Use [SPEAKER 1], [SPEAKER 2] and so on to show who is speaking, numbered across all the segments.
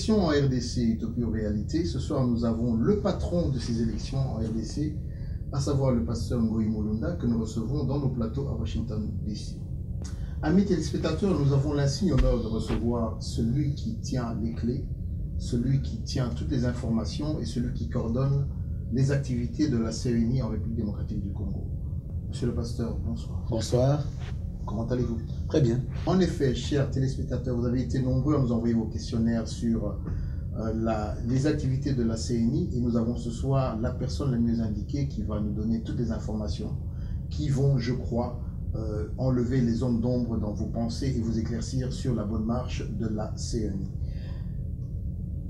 [SPEAKER 1] élections en RDC, utopie ou réalité, ce soir nous avons le patron de ces élections en RDC, à savoir le pasteur Ngoï Mulunda, que nous recevons dans nos plateaux à Washington DC. Amis téléspectateurs, nous avons l'insigne honneur de recevoir celui qui tient les clés, celui qui tient toutes les informations et celui qui coordonne les activités de la CENI en République démocratique du Congo. Monsieur le pasteur, bonsoir.
[SPEAKER 2] Bonsoir.
[SPEAKER 1] Comment allez-vous?
[SPEAKER 2] Très bien.
[SPEAKER 1] En effet, chers téléspectateurs, vous avez été nombreux à nous envoyer vos questionnaires sur les activités de la CENI et nous avons ce soir la personne la mieux indiquée qui va nous donner toutes les informations qui vont, je crois, enlever les zones d'ombre dans vos pensées et vous éclaircir sur la bonne marche de la CENI.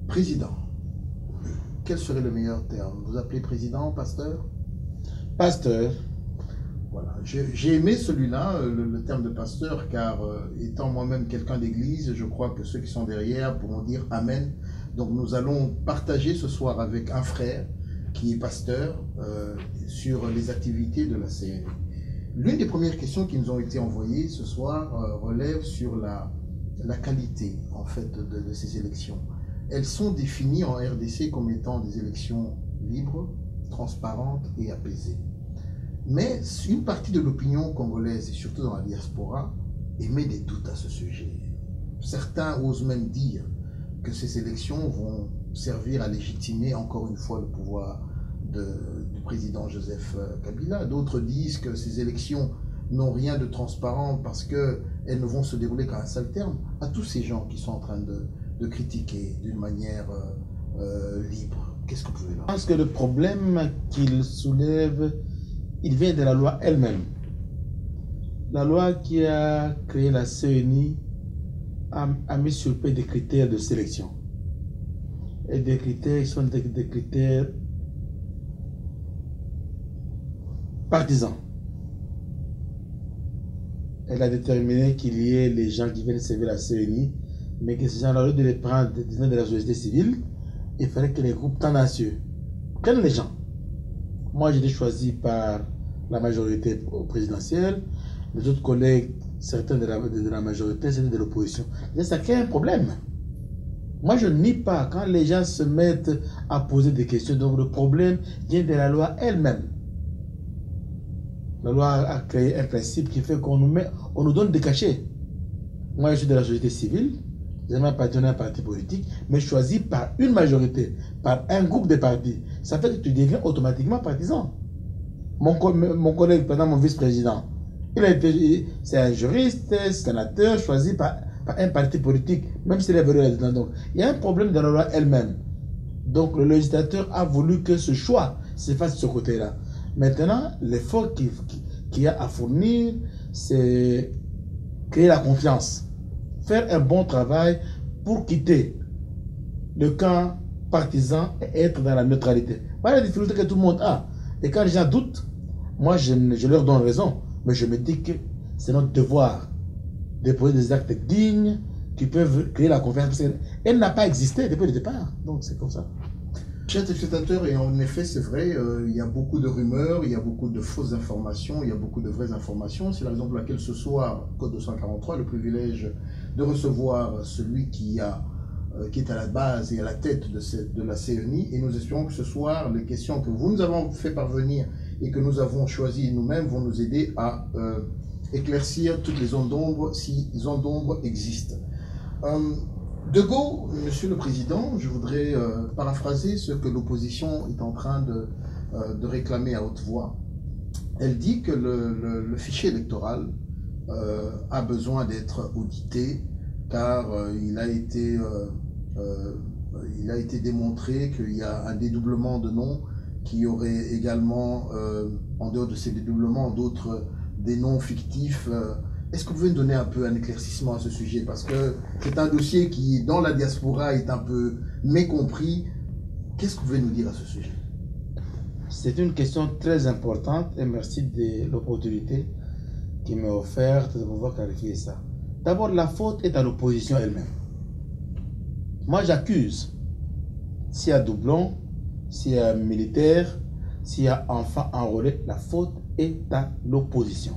[SPEAKER 1] Président, quel serait le meilleur terme? Vous appelez président, pasteur?
[SPEAKER 2] Pasteur.
[SPEAKER 1] Voilà. J'ai aimé celui-là, le terme de pasteur, car étant moi-même quelqu'un d'église, je crois que ceux qui sont derrière pourront dire Amen. Donc nous allons partager ce soir avec un frère qui est pasteur sur les activités de la CENI. L'une des premières questions qui nous ont été envoyées ce soir relève sur la qualité en fait de ces élections. Elles sont définies en RDC comme étant des élections libres, transparentes et apaisées. Mais une partie de l'opinion congolaise, et surtout dans la diaspora, émet des doutes à ce sujet. Certains osent même dire que ces élections vont servir à légitimer encore une fois le pouvoir du président Joseph Kabila. D'autres disent que ces élections n'ont rien de transparent parce qu'elles ne vont se dérouler qu'à un seul terme. À tous ces gens qui sont en train de critiquer d'une manière libre, qu'est-ce que vous pouvez leur dire?
[SPEAKER 2] Je pense que le problème qu'il soulève, il vient de la loi elle-même. La loi qui a créé la CENI a mis sur pied des critères de sélection. Et des critères sont des critères partisans. Elle a déterminé qu'il y ait les gens qui viennent servir la CENI, mais que ces gens-là, au lieu de les prendre de la société civile, il fallait que les groupes tendancieux prennent les gens. Moi, j'ai été choisi par la majorité présidentielle. Les autres collègues, certains de la majorité, c'était de l'opposition. Ça crée un problème. Moi, je ne nie pas quand les gens se mettent à poser des questions. Donc, le problème vient de la loi elle-même. La loi a créé un principe qui fait qu'on nous donne des cachets. Moi, je suis de la société civile. Je m'appartiens à un parti politique, mais choisi par une majorité, par un groupe de partis. Ça fait que tu deviens automatiquement partisan. Mon collègue, pendant mon vice-président, c'est un juriste, sénateur, choisi par un parti politique, même s'il est venu là-dedans. Donc, il y a un problème dans la loi elle-même. Donc, le législateur a voulu que ce choix se fasse de ce côté-là. Maintenant, l'effort qu'il y a à fournir, c'est créer la confiance. Faire un bon travail pour quitter le camp partisan et être dans la neutralité. Voilà la difficulté que tout le monde a. Et quand les gens doutent, moi je leur donne raison. Mais je me dis que c'est notre devoir de poser des actes dignes qui peuvent créer la confiance. Parce qu'elle n'a pas existé depuis le départ. Donc c'est comme ça.
[SPEAKER 1] Chers téléspectateurs, et en effet, c'est vrai, il y a beaucoup de rumeurs, il y a beaucoup de fausses informations, il y a beaucoup de vraies informations. C'est la raison pour laquelle ce soir, Code 243, le privilège de recevoir celui qui est à la base et à la tête de la CENI. Et nous espérons que ce soir, les questions que vous nous avez fait parvenir et que nous avons choisies nous-mêmes vont nous aider à éclaircir toutes les zones d'ombre, si zones d'ombre existent. De go, Monsieur le Président, je voudrais paraphraser ce que l'opposition est en train de réclamer à haute voix. Elle dit que le fichier électoral a besoin d'être audité car il a été démontré qu'il y a un dédoublement de noms, qu'il y aurait également, en dehors de ces dédoublements, des noms fictifs. Est-ce que vous pouvez nous donner un peu un éclaircissement à ce sujet? Parce que c'est un dossier qui, dans la diaspora, est un peu mécompris. Qu'est-ce que vous pouvez nous dire à ce sujet?
[SPEAKER 2] C'est une question très importante et merci de l'opportunité qui m'est offerte de pouvoir clarifier ça. D'abord, la faute est à l'opposition elle-même. Moi, j'accuse. S'il y a doublon, s'il y a militaire, s'il y a enfant enrôlé, la faute est à l'opposition.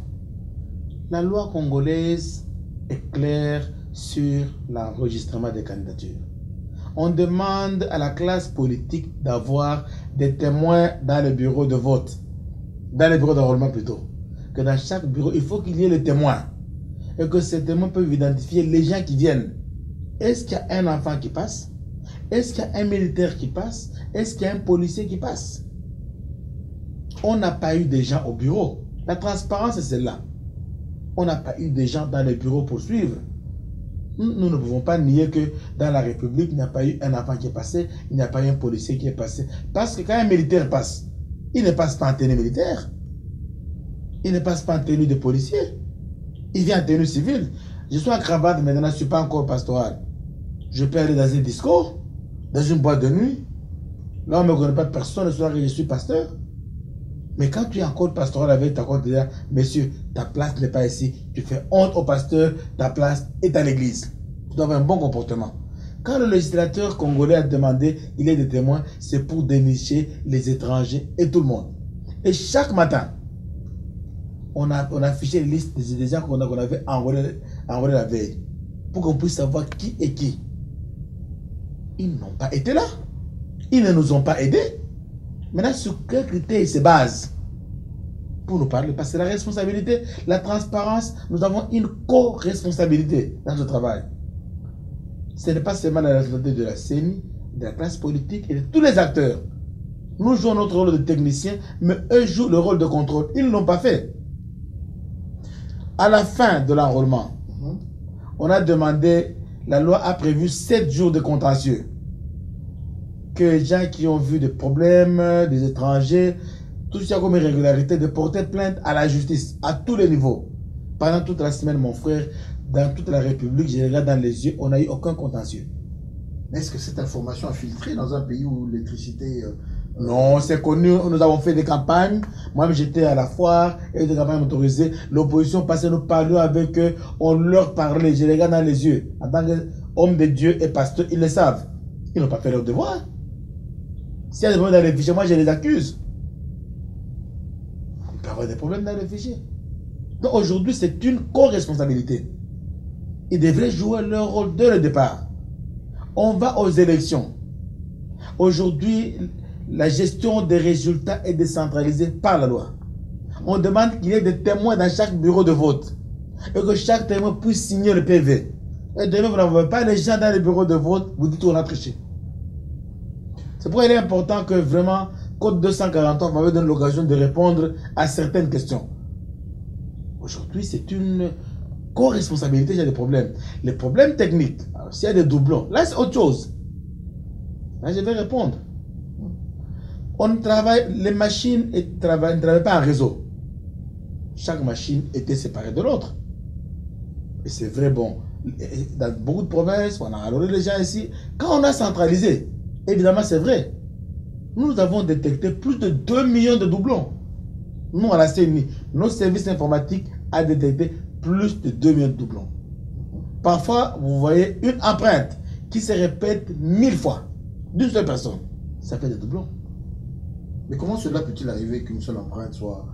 [SPEAKER 2] La loi congolaise est claire sur l'enregistrement des candidatures. On demande à la classe politique d'avoir des témoins dans le bureau de vote, dans les bureaux d'enrôlement plutôt. Que dans chaque bureau, il faut qu'il y ait les témoins. Et que ces témoins peuvent identifier les gens qui viennent. Est-ce qu'il y a un enfant qui passe? Est-ce qu'il y a un militaire qui passe? Est-ce qu'il y a un policier qui passe? On n'a pas eu des gens au bureau. La transparence, c'est celle-là. On n'a pas eu des gens dans les bureaux pour suivre. Nous ne pouvons pas nier que dans la République, il n'y a pas eu un enfant qui est passé, il n'y a pas eu un policier qui est passé. Parce que quand un militaire passe, il ne passe pas en tenue militaire. Il ne passe pas en tenue de policier. Il vient en tenue civile. Je suis en cravate maintenant, je ne suis pas encore pastoral. Je peux aller dans un disco, dans une boîte de nuit. Là, on ne me connaît pas, personne ne saura que je suis pasteur. Mais quand tu es en code pastoral avec ta code, monsieur, ta place n'est pas ici. Tu fais honte au pasteur, ta place est à l'église. Tu dois avoir un bon comportement. Quand le législateur congolais a demandé qu'il y ait des témoins, c'est pour dénicher les étrangers et tout le monde. Et chaque matin, on a affiché les listes des gens qu'on avait enrôlés la veille. Pour qu'on puisse savoir qui est qui. Ils n'ont pas été là. Ils ne nous ont pas aidés. Maintenant, sur quels critères ils se basent pour nous parler? Parce que la responsabilité, la transparence, nous avons une co-responsabilité dans ce travail. Ce n'est pas seulement la responsabilité de la CENI, de la classe politique et de tous les acteurs. Nous jouons notre rôle de technicien, mais eux jouent le rôle de contrôle. Ils ne l'ont pas fait. À la fin de l'enrôlement, on a demandé, la loi a prévu 7 jours de contentieux. Que les gens qui ont vu des problèmes, des étrangers, tout ça comme irrégularité, de porter plainte à la justice, à tous les niveaux. Pendant toute la semaine, mon frère, dans toute la République, je regarde dans les yeux, on n'a eu aucun contentieux.
[SPEAKER 1] Est-ce que cette information a filtré dans un pays où l'électricité...
[SPEAKER 2] Non, c'est connu, nous avons fait des campagnes. Moi, j'étais à la foire, et des campagnes autorisées. L'opposition passait, nous parlions avec eux, on leur parlait, je les regarde dans les yeux. En tant qu'homme de Dieu et pasteur, ils le savent. Ils n'ont pas fait leur devoir. S'il y a des problèmes dans les fichiers, moi je les accuse. Il peut y avoir des problèmes dans les fichiers. Donc aujourd'hui, c'est une co-responsabilité. Ils devraient jouer leur rôle dès le départ. On va aux élections. Aujourd'hui, la gestion des résultats est décentralisée par la loi. On demande qu'il y ait des témoins dans chaque bureau de vote. Et que chaque témoin puisse signer le PV. Et demain, vous n'envoyez pas les gens dans les bureaux de vote, vous dites qu'on a triché. C'est pourquoi il est important que vraiment, Code 243 m'avait donné l'occasion de répondre à certaines questions. Aujourd'hui, c'est une co-responsabilité, il y a des problèmes. Les problèmes techniques, s'il y a des doublons, là c'est autre chose. Là je vais répondre. On travaille, les machines ne travaillent pas en réseau. Chaque machine était séparée de l'autre. Et c'est vrai, bon, dans beaucoup de provinces, on a alloué les gens ici. Quand on a centralisé, évidemment, c'est vrai. Nous avons détecté plus de 2 millions de doublons. Nous, à la CENI, nos services informatiques ont détecté plus de 2 millions de doublons. Parfois, vous voyez une empreinte qui se répète 1000 fois d'une seule personne. Ça fait des doublons.
[SPEAKER 1] Mais comment cela peut-il arriver qu'une seule empreinte soit...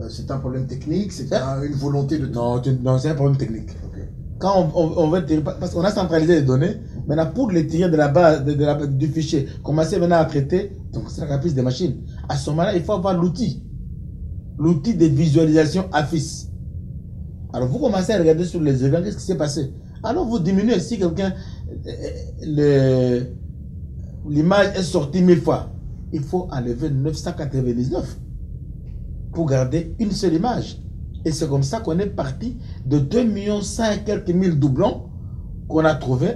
[SPEAKER 1] c'est un problème technique? C'est une volonté de...
[SPEAKER 2] Non, c'est un problème technique.
[SPEAKER 1] Okay.
[SPEAKER 2] Quand on veut tirer, parce qu'on a centralisé les données, maintenant pour les tirer de la base, du fichier, commencer maintenant à traiter, donc c'est la caprice des machines. À ce moment-là, il faut avoir l'outil. L'outil de visualisation AFIS. Alors vous commencez à regarder sur les événements, qu'est-ce qui s'est passé? Alors vous diminuez, si quelqu'un, l'image est sortie 1000 fois, il faut enlever 999 pour garder une seule image. Et c'est comme ça qu'on est parti de 2,1 et quelques mille doublons qu'on a trouvé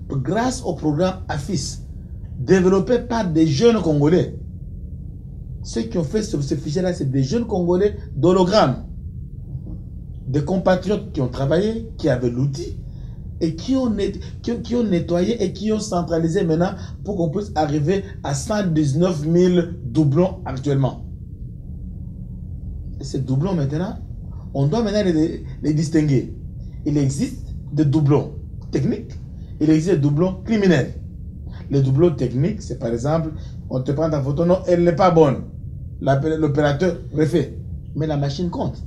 [SPEAKER 2] grâce au programme AFIS, développé par des jeunes Congolais. Ceux qui ont fait ce fichier-là, c'est des jeunes Congolais d'hologramme. Des compatriotes qui ont travaillé, qui avaient l'outil, et qui ont nettoyé et qui ont centralisé maintenant pour qu'on puisse arriver à 119 000 doublons actuellement. Et ces doublons maintenant, on doit maintenant les distinguer. Il existe des doublons techniques, il existe des doublons criminels. Les doublons techniques, c'est par exemple, on te prend ta photo, non, elle n'est pas bonne. L'opérateur refait, mais la machine compte.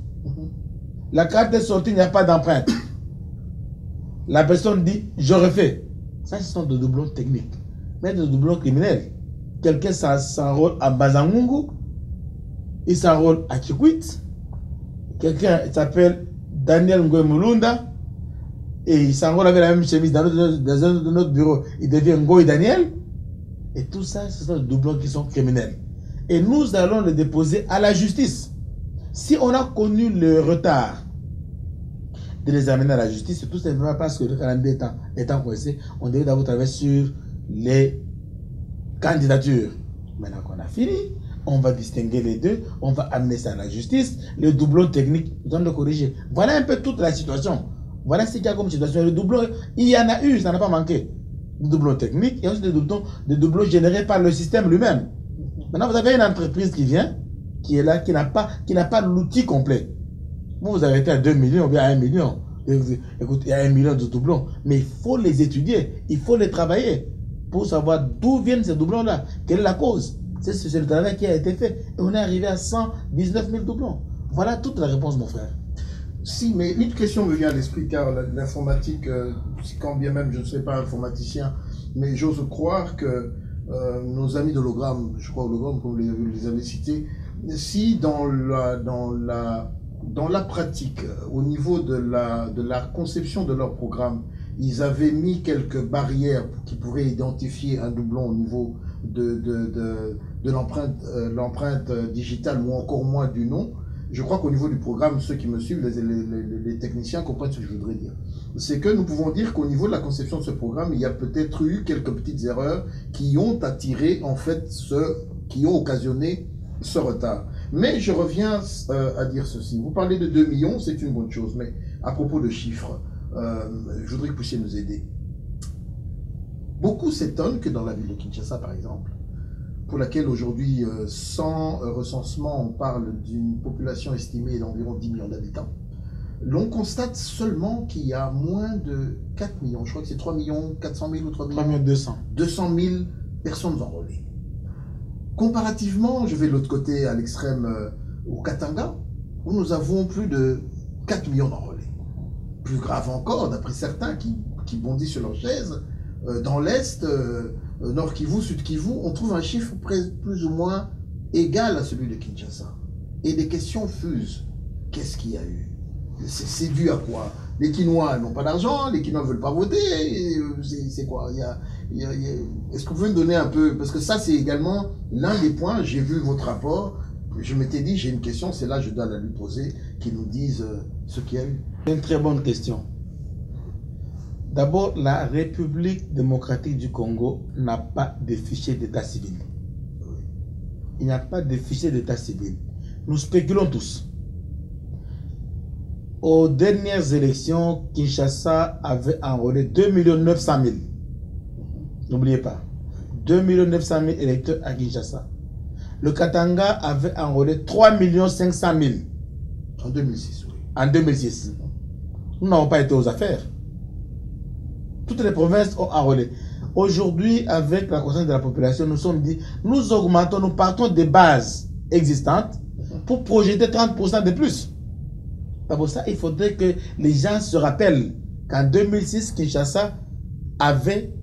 [SPEAKER 2] La carte est sortie, il n'y a pas d'empreinte. La personne dit, je refais. Ça, ce sont des doublons techniques. Mais des doublons criminels. Quelqu'un s'enrôle à Bazangungu, il s'enrôle à Kikwit. Quelqu'un s'appelle Daniel Ngoy Mulunda et il s'enrôle avec la même chemise dans notre bureau. Il devient Ngoy Daniel. Et tout ça, ce sont des doublons qui sont criminels. Et nous allons les déposer à la justice. Si on a connu le retard de les amener à la justice, c'est tout simplement parce que le calendrier étant coincé, on devait d'abord travailler sur les candidatures. Maintenant qu'on a fini, on va distinguer les deux, on va amener ça à la justice, le doublon technique, nous allons le corriger. Voilà un peu toute la situation. Voilà ce qu'il y a comme situation. Le doublon, il y en a eu, ça n'a pas manqué. Des doublons techniques et aussi des doublons générés par le système lui-même. Maintenant, vous avez une entreprise qui vient, qui est là, qui n'a pas l'outil complet. Vous arrêtez à 2 millions ou bien à 1 million. Écoutez, il y a 1 million de doublons. Mais il faut les étudier, il faut les travailler pour savoir d'où viennent ces doublons-là. Quelle est la cause? C'est le travail qui a été fait. Et on est arrivé à 119 000 doublons. Voilà toute la réponse, mon frère.
[SPEAKER 1] Si, mais une question me vient à l'esprit, car l'informatique, quand bien même je ne suis pas informaticien, mais j'ose croire que nos amis d'Hologramme, je crois Hologramme, comme vous les avez cités, si dans la pratique, au niveau de la conception de leur programme, ils avaient mis quelques barrières qui pourraient identifier un doublon au niveau de l'empreinte digitale ou encore moins du nom, je crois qu'au niveau du programme, ceux qui me suivent, les techniciens comprennent ce que je voudrais dire. C'est que nous pouvons dire qu'au niveau de la conception de ce programme, il y a peut-être eu quelques petites erreurs qui ont attiré, en fait, qui ont occasionné ce retard. Mais je reviens à dire ceci. Vous parlez de 2 millions, c'est une bonne chose, mais à propos de chiffres, je voudrais que vous puissiez nous aider. Beaucoup s'étonnent que dans la ville de Kinshasa, par exemple, pour laquelle aujourd'hui, sans recensement, on parle d'une population estimée d'environ 10 millions d'habitants, l'on constate seulement qu'il y a moins de 4 millions, je crois que c'est 3 400 000 ou 3
[SPEAKER 2] 200
[SPEAKER 1] 000 personnes enrôlées. Comparativement, je vais de l'autre côté, à l'extrême, au Katanga, où nous avons plus de 4 millions d'enrôlés. Plus grave encore, d'après certains qui bondissent sur leur chaise, dans l'Est, Nord Kivu, Sud Kivu, on trouve un chiffre plus ou moins égal à celui de Kinshasa. Et des questions fusent. Qu'est-ce qu'il y a eu? C'est dû à quoi? Les Quinois n'ont pas d'argent, les Quinois ne veulent pas voter. C'est quoi? Est-ce que vous pouvez me donner un peu? Parce que ça, c'est également l'un des points. J'ai vu votre rapport. Je m'étais dit, j'ai une question, c'est là que je dois la lui poser, qu'ils nous disent ce qu'il y a eu.
[SPEAKER 2] C'est une très bonne question. D'abord, la République démocratique du Congo n'a pas de fichier d'état civil. Il n'y a pas de fichier d'état civil. Nous spéculons tous. Aux dernières élections, Kinshasa avait enrôlé 2 900 000. N'oubliez pas. 2 900 000 électeurs à Kinshasa. Le Katanga avait enrôlé 3 500 000.
[SPEAKER 1] En 2006, oui.
[SPEAKER 2] En 2006. Nous n'avons pas été aux affaires. Toutes les provinces ont enrôlé. Aujourd'hui, avec la croissance de la population, nous sommes dit, nous augmentons, nous partons des bases existantes pour projeter 30% de plus. Pour ça, il faudrait que les gens se rappellent qu'en 2006, Kinshasa avait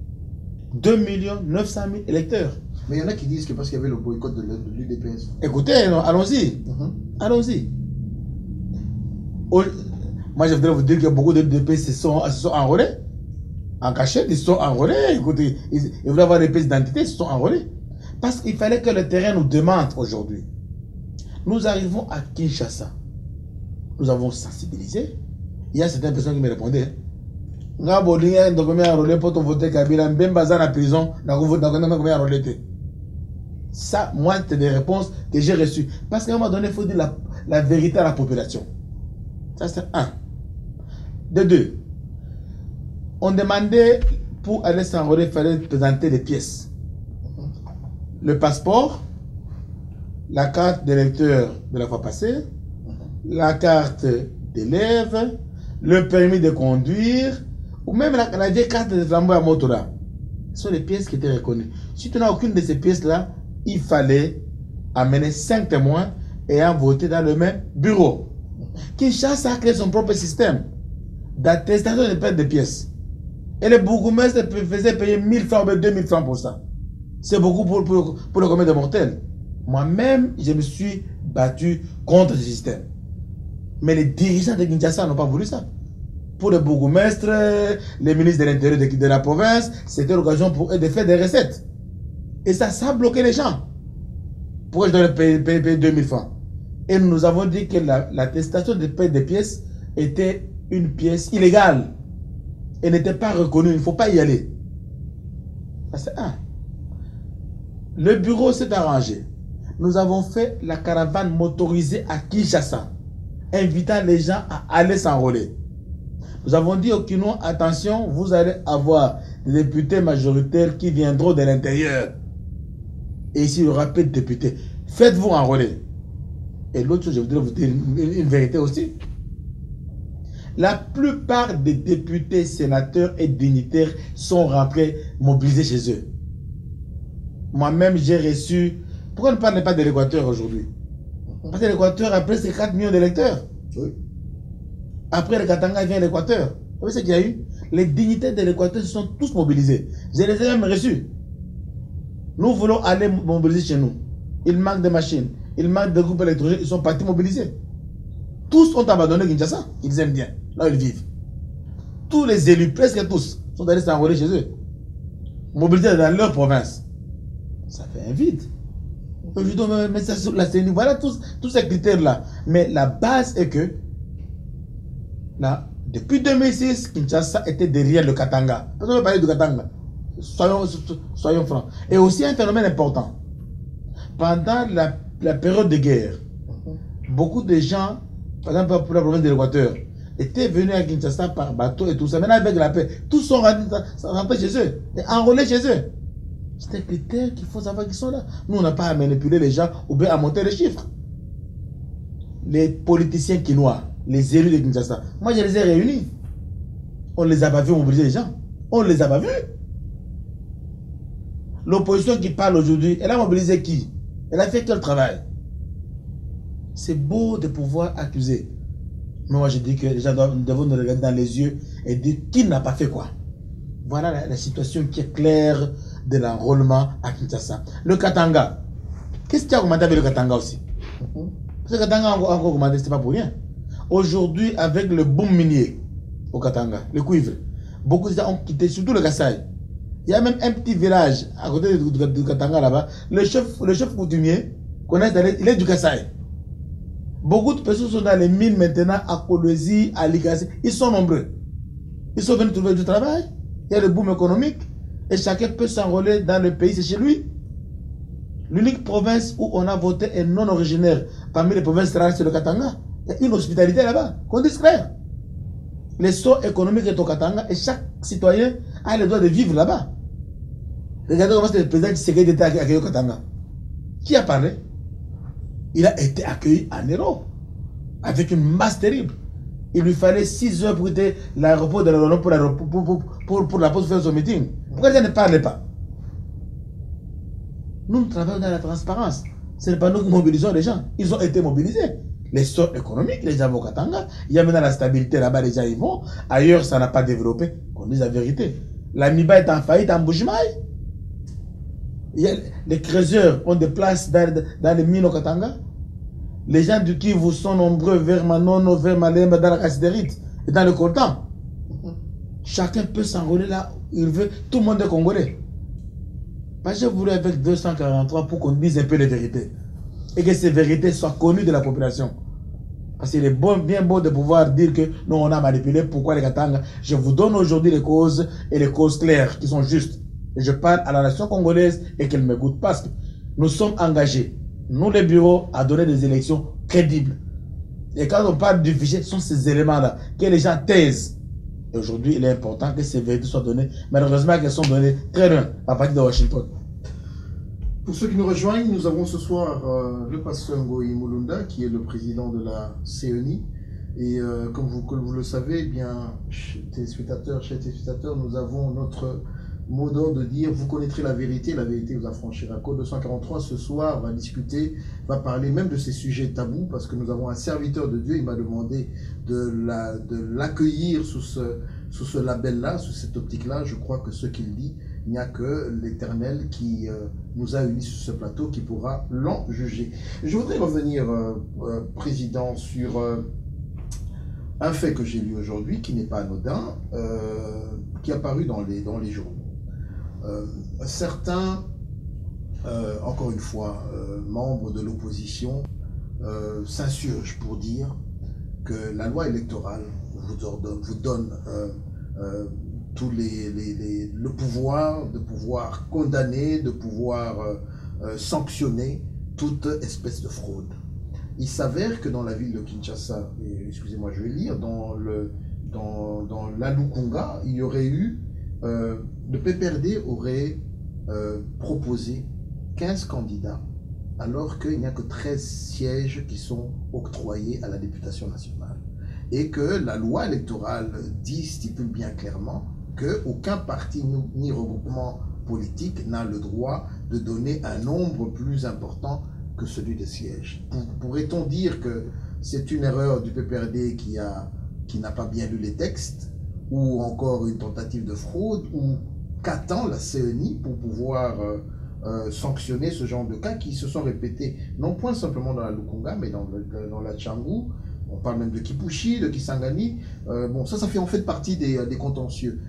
[SPEAKER 2] 2 900 000 électeurs.
[SPEAKER 1] Mais il y en a qui disent que parce qu'il y avait le boycott de l'UDPS.
[SPEAKER 2] Écoutez, allons-y. Allons-y. Moi, je voudrais vous dire que beaucoup de l'UDPS se sont enrôlés. En cachette, ils se sont enrôlés. Écoutez, ils voulaient avoir des pièces d'identité, ils se sont enrôlés. Parce qu'il fallait que le terrain nous demande aujourd'hui. Nous arrivons à Kinshasa. Nous avons sensibilisé. Il y a certaines personnes qui me répondaient. Ça, moi, c'est des réponses que j'ai reçues. Parce qu'à un moment donné, il faut dire la vérité à la population. Ça, c'est un. De deux, on demandait, pour aller s'enrôler, il fallait présenter des pièces. Le passeport, la carte d'électeur de la fois passée, la carte d'élève, le permis de conduire, ou même la vieille carte de flambeau à moto là. Ce sont les pièces qui étaient reconnues. Si tu n'as aucune de ces pièces-là, il fallait amener 5 témoins ayant voté dans le même bureau. Kinshasa a créé son propre système d'attestation de perte de pièces. Et les bourgmestres faisaient payer 1000 francs ou 2000 francs pour ça. C'est beaucoup pour le commun des mortels. Moi-même, je me suis battu contre ce système. Mais les dirigeants de Kinshasa n'ont pas voulu ça. Pour les bourgmestres, les ministres de l'Intérieur de la province, c'était l'occasion pour eux de faire des recettes. Et ça a bloqué les gens. Pourquoi je dois payer 2000 francs? Et nous avons dit que l'attestation de paie des pièces était une pièce illégale. Et n'était pas reconnue. Il ne faut pas y aller. Ça, c'est un. Le bureau s'est arrangé. Nous avons fait la caravane motorisée à Kinshasa, invitant les gens à aller s'enrôler. Nous avons dit aux Kinois, attention, vous allez avoir des députés majoritaires qui viendront de l'intérieur. Et ici, il y aura peu de députés. Faites-vous enrôler. Et l'autre chose, je voudrais vous dire une vérité aussi. La plupart des députés, sénateurs et dignitaires sont rentrés mobilisés chez eux. Moi-même, j'ai reçu... Pourquoi ne parlez pas de l'Équateur aujourd'hui? Parce que l'Équateur a presque 4 millions d'électeurs. Oui. Après le Katanga vient l'Équateur. Vous savez ce qu'il y a eu? Les dignitaires de l'Équateur se sont tous mobilisés. Je les ai même reçus. Nous voulons aller mobiliser chez nous. Il manque de machines. Il manque de groupes électrogènes. Ils sont partis mobiliser. Tous ont abandonné Kinshasa. Ils aiment bien. Là où ils vivent. Tous les élus, presque tous, sont allés s'enrôler chez eux. Mobilisés dans leur province. Ça fait un vide. Mais ça, voilà tous ces critères-là. Mais la base est que là, depuis 2006, Kinshasa était derrière le Katanga. Personne ne veut parler du Katanga. Soyons francs. Et aussi un phénomène important. Pendant la période de guerre, beaucoup de gens, par exemple pour la province de l'Équateur, étaient venus à Kinshasa par bateau et tout ça. Maintenant avec la paix, tous sont rentrés chez eux et enrôlés chez eux. C'est un critère qu'il faut savoir qu'ils sont là. Nous, on n'a pas à manipuler les gens ou bien à monter les chiffres. Les politiciens quinois, les élus de Kinshasa, moi je les ai réunis. On ne les a pas vus mobiliser les gens. On ne les a pas vus. L'opposition qui parle aujourd'hui, elle a mobilisé qui? Elle a fait quel travail? C'est beau de pouvoir accuser. Mais moi je dis que les gens doivent nous regarder dans les yeux et dire qui n'a pas fait quoi. Voilà la situation qui est claire de l'enrôlement à Kinshasa. Le Katanga. Qu'est-ce qui a augmenté avec le Katanga aussi? Parce que le Katanga a encore augmenté, ce n'est pas pour rien. Aujourd'hui, avec le boom minier au Katanga, le cuivre, beaucoup de gens ont quitté, surtout le Kasaï. Il y a même un petit village à côté du Katanga là-bas. Le chef coutumier, il est du Kasaï. Beaucoup de personnes sont dans les mines maintenant à Kolwezi, à Ligasi. Ils sont nombreux. Ils sont venus trouver du travail. Il y a le boom économique. Et chacun peut s'enrôler dans le pays, c'est chez lui. L'unique province où on a voté est non originaire parmi les provinces rares, c'est le Katanga. Il y a une hospitalité là-bas, qu'on dise clair. L'essor économique est au Katanga et chaque citoyen a le droit de vivre là-bas. Regardez comment c'est le président Tshisekedi était accueilli au Katanga. Qui a parlé? Il a été accueilli en héros, avec une masse terrible. Il lui fallait 6 heures pour quitter l'aéroport de l'Aéroport pour la pause faire son meeting. Pourquoi il ne parlait pas? Nous travaillons dans la transparence. Ce n'est pas nous qui mobilisons les gens. Ils ont été mobilisés. Les sorts économiques, les gens vont au Katanga. Il y a maintenant la stabilité là-bas, les gens y vont. Ailleurs, ça n'a pas développé. Qu'on dise la vérité. La MIBA est en faillite en Bujimaï. Les creuseurs ont des places dans les mines au Katanga. Les gens du Kivu sont nombreux vers Manono, vers Malemba, dans la Cassidérite et dans le Coltan. Chacun peut s'enrôler là où il veut. Tout le monde est congolais. J'ai voulu avec 243 pour qu'on dise un peu les vérités. Et que ces vérités soient connues de la population. Parce qu'il est bien beau de pouvoir dire que nous on a manipulé. Pourquoi les Katanga? Je vous donne aujourd'hui les causes et les causes claires qui sont justes. Et je parle à la nation congolaise et qu'elle m'écoute parce que nous sommes engagés, nous les bureaux, à donner des élections crédibles. Et quand on parle du fichier, ce sont ces éléments-là que les gens taisent. Et aujourd'hui, il est important que ces vérités soient données. Malheureusement, qu'elles sont données très loin, à partir de Washington.
[SPEAKER 1] Pour ceux qui nous rejoignent, nous avons ce soir le pasteur Ngoï Mulunda, qui est le président de la CENI. Et comme vous le savez, bien, chers téléspectateurs, nous avons notre mot d'ordre de dire vous connaîtrez la vérité vous affranchira. Code 243 ce soir va discuter, va parler même de ces sujets tabous, parce que nous avons un serviteur de Dieu. Il m'a demandé de l'accueillir sous sous ce label-là, sous cette optique-là, je crois que ce qu'il dit, il n'y a que l'Éternel qui nous a unis sur ce plateau qui pourra l'en juger. Je voudrais revenir, Président, sur un fait que j'ai lu aujourd'hui, qui n'est pas anodin, qui est apparu dans les journaux. Certains, encore une fois, membres de l'opposition, s'insurgent pour dire que la loi électorale vous donne tous le pouvoir de pouvoir condamner, de pouvoir sanctionner toute espèce de fraude. Il s'avère que dans la ville de Kinshasa, excusez-moi, je vais lire, dans l'Alukunga, il y aurait eu, le PPRD aurait proposé 15 candidats, alors qu'il n'y a que 13 sièges qui sont octroyés à la députation nationale. Et que la loi électorale stipule bien clairement qu'aucun parti ni regroupement politique n'a le droit de donner un nombre plus important que celui des sièges. Pourrait-on dire que c'est une erreur du PPRD qui n'a pas bien lu les textes, ou encore une tentative de fraude, ou qu'attend la CENI pour pouvoir sanctionner ce genre de cas qui se sont répétés, non point simplement dans la Lukunga, mais dans la Tchangou. On parle même de Kipushi, de Kisangani. Bon, ça fait en fait partie des contentieux.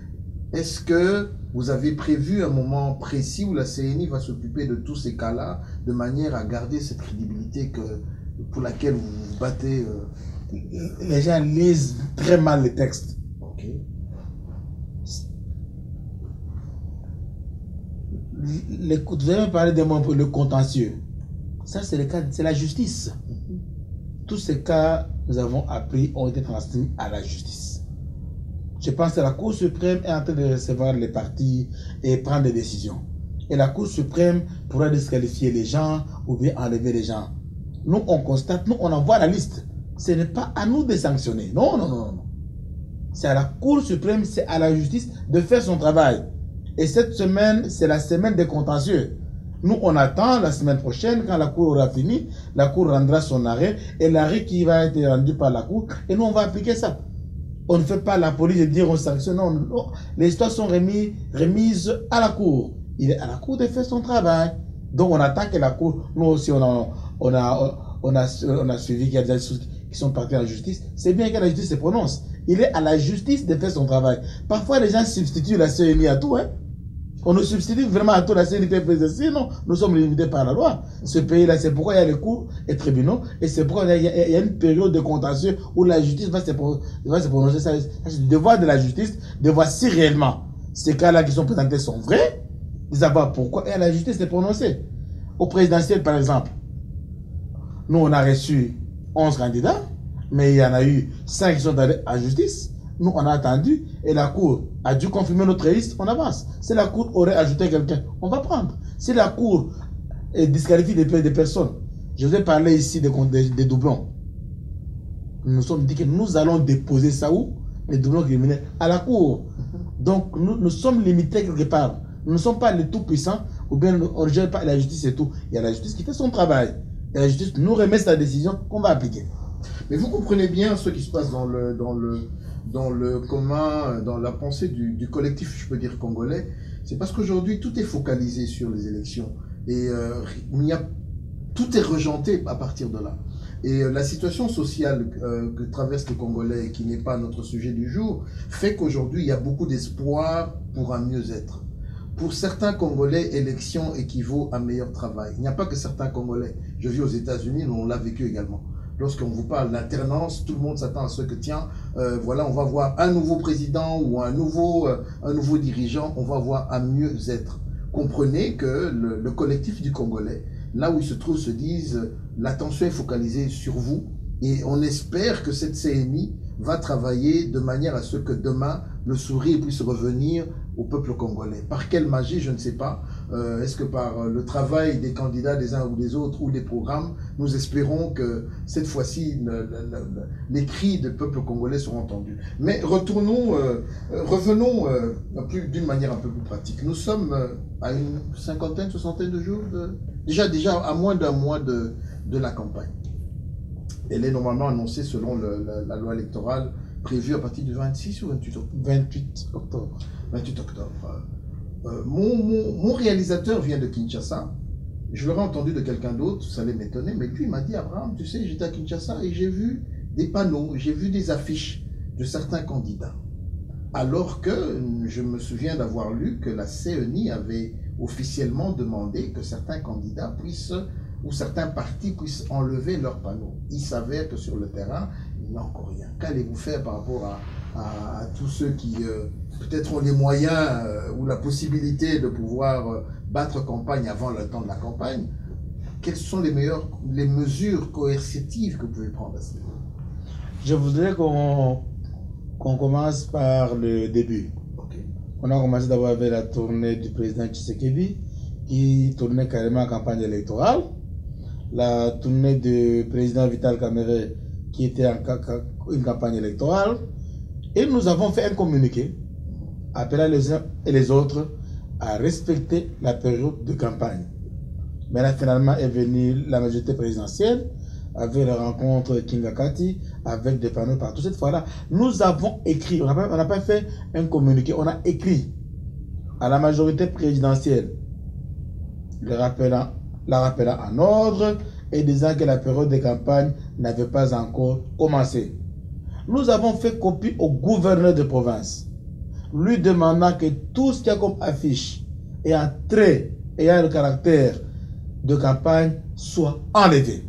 [SPEAKER 1] Est-ce que vous avez prévu un moment précis où la CENI va s'occuper de tous ces cas-là, de manière à garder cette crédibilité pour laquelle vous vous battez
[SPEAKER 2] Les gens lisent très mal les textes.
[SPEAKER 1] Ok.
[SPEAKER 2] Vous avez parlé d'un moment pour le contentieux. Ça, c'est le cas, c'est la justice. Tous ces cas, nous avons appris, ont été transmis à la justice. Je pense que la Cour suprême est en train de recevoir les partis et prendre des décisions. Et la Cour suprême pourra disqualifier les gens ou bien enlever les gens. Nous, on constate, nous, on envoie la liste. Ce n'est pas à nous de sanctionner. Non, non, non, non. C'est à la Cour suprême, c'est à la justice de faire son travail. Et cette semaine, c'est la semaine des contentieux. Nous, on attend la semaine prochaine, quand la Cour aura fini, la Cour rendra son arrêt, et l'arrêt qui va être rendu par la Cour, et nous, on va appliquer ça. On ne fait pas la police de dire on sanctionne, non, non. Les histoires sont remises à la Cour. Il est à la Cour de faire son travail. Donc, on attend que la Cour, nous aussi, on a suivi qu'il y a des choses qui sont parties en justice. C'est bien que la justice se prononce. Il est à la justice de faire son travail. Parfois, les gens substituent la CENI à tout, hein. On nous substitue vraiment à tout, la CENI fait ceci, non, nous sommes limités par la loi. Ce pays-là, c'est pourquoi il y a les cours et tribunaux, et c'est pourquoi il y a une période de contentieux où la justice va se prononcer. C'est le devoir de la justice de voir si réellement ces cas-là qui sont présentés sont vrais, de savoir pourquoi, et à la justice de prononcer. Au présidentiel, par exemple, nous, on a reçu 11 candidats, mais il y en a eu 5 qui sont allés en justice. Nous, on a attendu et la Cour a dû confirmer notre liste, on avance. Si la Cour aurait ajouté quelqu'un, on va prendre. Si la Cour disqualifie des personnes, je vous ai parlé ici des doublons. Nous nous sommes dit que nous allons déposer ça où? Les doublons criminels à la Cour. Donc, nous sommes limités quelque part. Nous ne sommes pas les tout-puissants, ou bien on ne gère pas la justice et tout. Il y a la justice qui fait son travail. Et la justice nous remet sa décision qu'on va appliquer.
[SPEAKER 1] Mais vous comprenez bien ce qui se passe dans le commun, dans la pensée du collectif, je peux dire, congolais. C'est parce qu'aujourd'hui, tout est focalisé sur les élections. Et tout est rejanté à partir de là. Et la situation sociale que traversent les Congolais, qui n'est pas notre sujet du jour, fait qu'aujourd'hui, il y a beaucoup d'espoir pour un mieux-être. Pour certains Congolais, élection équivaut à meilleur travail. Il n'y a pas que certains Congolais. Je vis aux États-Unis, nous on l'a vécu également. Lorsqu'on vous parle d'alternance, tout le monde s'attend à ce que, tiens, voilà, on va voir un nouveau président ou un nouveau dirigeant, on va voir un mieux-être. Comprenez que le collectif du Congolais, là où il se trouve, se disent, l'attention est focalisée sur vous, et on espère que cette CNI va travailler de manière à ce que demain, le sourire puisse revenir au peuple congolais. Par quelle magie, je ne sais pas. Est-ce que par le travail des candidats des uns ou des autres ou des programmes, nous espérons que cette fois-ci, les cris du peuple congolais seront entendus. Mais revenons d'une manière un peu plus pratique. Nous sommes à une cinquantaine, soixantaine de jours, déjà à moins d'un mois de la campagne. Elle est normalement annoncée selon la loi électorale prévu à partir du 26 ou 28 octobre?
[SPEAKER 2] 28 octobre.
[SPEAKER 1] 28 octobre. Mon réalisateur vient de Kinshasa. Je l'aurais entendu de quelqu'un d'autre, ça allait m'étonner, mais lui il m'a dit, Abraham, tu sais, j'étais à Kinshasa et j'ai vu des panneaux, j'ai vu des affiches de certains candidats. Alors que je me souviens d'avoir lu que la CENI avait officiellement demandé que certains candidats puissent, ou certains partis puissent enlever leurs panneaux. Il s'avère que sur le terrain, il n'y a encore rien. Qu'allez-vous faire par rapport à tous ceux qui peut-être ont les moyens ou la possibilité de pouvoir battre campagne avant le temps de la campagne? Quelles sont les mesures coercitives que vous pouvez prendre à ce niveau?
[SPEAKER 2] Je voudrais qu'on commence par le début.
[SPEAKER 1] Okay.
[SPEAKER 2] On a commencé d'abord avec la tournée du président Tshisekedi, qui tournait carrément en campagne électorale. La tournée du président Vital Kamerhe, qui était en une campagne électorale. Et nous avons fait un communiqué appelant les uns et les autres à respecter la période de campagne. Mais là, finalement, est venue la majorité présidentielle, avec la rencontre Kingakati, avec des panneaux partout. Cette fois-là, nous avons écrit, on n'a pas fait un communiqué, on a écrit à la majorité présidentielle, la rappelant en ordre et disant que la période de campagne n'avait pas encore commencé. Nous avons fait copie au gouverneur de province, lui demandant que tout ce qu'il y a comme affiche et un trait ayant le caractère de campagne soit enlevé.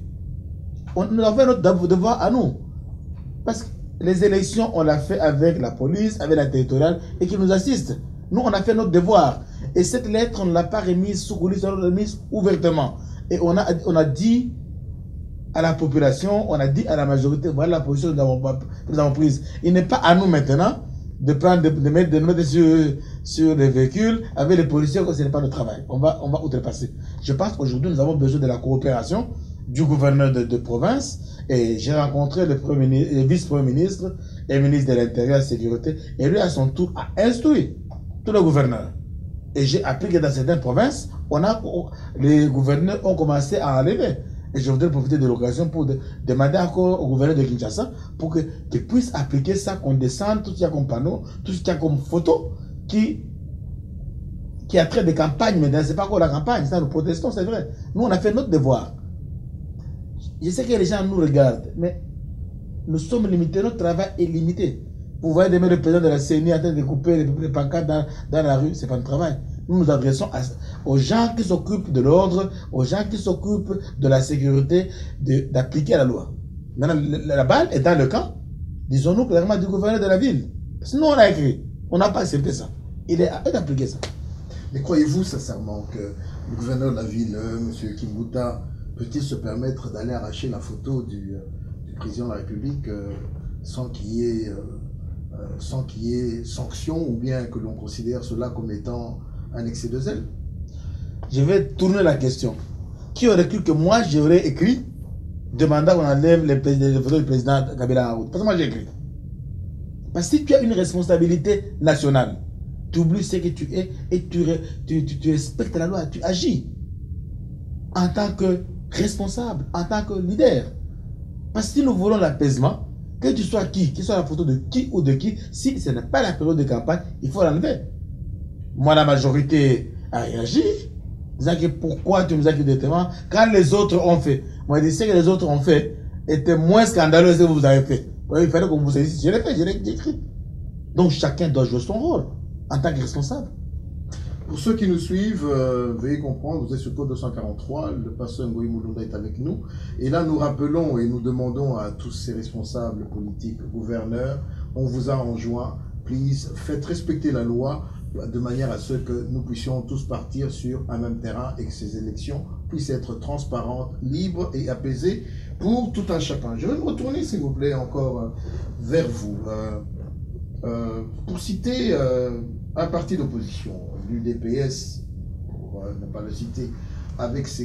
[SPEAKER 2] Nous avons fait notre devoir à nous. Parce que les élections, on l'a fait avec la police, avec la territoriale, et qui nous assiste. Nous, on a fait notre devoir. Et cette lettre, on ne l'a pas remise sous coulisses, on l'a remise ouvertement. Et on a dit à la population, on a dit à la majorité, voilà la position que nous avons prise. Il n'est pas à nous maintenant de mettre sur les véhicules avec les policiers, que ce n'est pas le travail. On va outrepasser. Je pense qu'aujourd'hui, nous avons besoin de la coopération du gouverneur de province, et j'ai rencontré le vice-premier ministre et le ministre de l'Intérieur et de la Sécurité, et lui à son tour a instruit tous les gouverneurs. Et j'ai appris que dans certaines provinces, les gouverneurs ont commencé à enlever. Et je voudrais profiter de l'occasion pour demander encore au gouverneur de Kinshasa pour qu'il puisse appliquer ça, qu'on descende tout ce qu'il y a comme panneau, tout ce qu'il y a comme photo qui a trait de campagne, mais ce n'est pas encore la campagne, ça nous protestons, c'est vrai. Nous, on a fait notre devoir. Je sais que les gens nous regardent, mais nous sommes limités, notre travail est limité. Vous voyez demain le président de la CENI en train de couper les pancartes dans la rue, ce n'est pas notre travail. Nous nous adressons aux gens qui s'occupent de l'ordre, aux gens qui s'occupent de la sécurité, d'appliquer la loi. Maintenant, la balle est dans le camp, disons-nous clairement, du gouverneur de la ville. Sinon, on a écrit, on n'a pas accepté ça. Il est à eux d'appliquer ça.
[SPEAKER 1] Mais croyez-vous sincèrement que le gouverneur de la ville, M. Kimbuta, peut-il se permettre d'aller arracher la photo du président de la République sans qu'il y ait sanction, ou bien que l'on considère cela comme étant un excès de zèle?
[SPEAKER 2] Je vais tourner la question. Qui aurait cru que moi j'aurais écrit demandant qu'on enlève les photos du président Kabila en route? Parce que moi j'ai écrit. Parce que si tu as une responsabilité nationale, tu oublies ce que tu es et tu respectes la loi, tu agis en tant que responsable, en tant que leader. Parce que si nous voulons l'apaisement, que tu sois qui, qu'il soit la photo de qui ou de qui, si ce n'est pas la période de campagne, il faut l'enlever. Moi, la majorité a réagi, disant que pourquoi tu nous as dit directement, quand les autres ont fait. Moi, je dis ce que les autres ont fait était moins scandaleux que ce que vous avez fait. Il fallait qu'on vous saisisse. Je l'ai fait, je l'ai écrit. Donc, chacun doit jouer son rôle en tant que responsable.
[SPEAKER 1] Pour ceux qui nous suivent, veuillez comprendre, vous êtes sur Code 243, le pasteur Ngoï Mulunda est avec nous. Et là, nous rappelons et nous demandons à tous ces responsables politiques, gouverneurs, on vous a enjoint, please, faites respecter la loi de manière à ce que nous puissions tous partir sur un même terrain et que ces élections puissent être transparentes, libres et apaisées pour tout un chacun. Je vais me retourner, s'il vous plaît, encore vers vous. Pour citer un parti d'opposition, l'UDPS, pour ne pas le citer, avec sa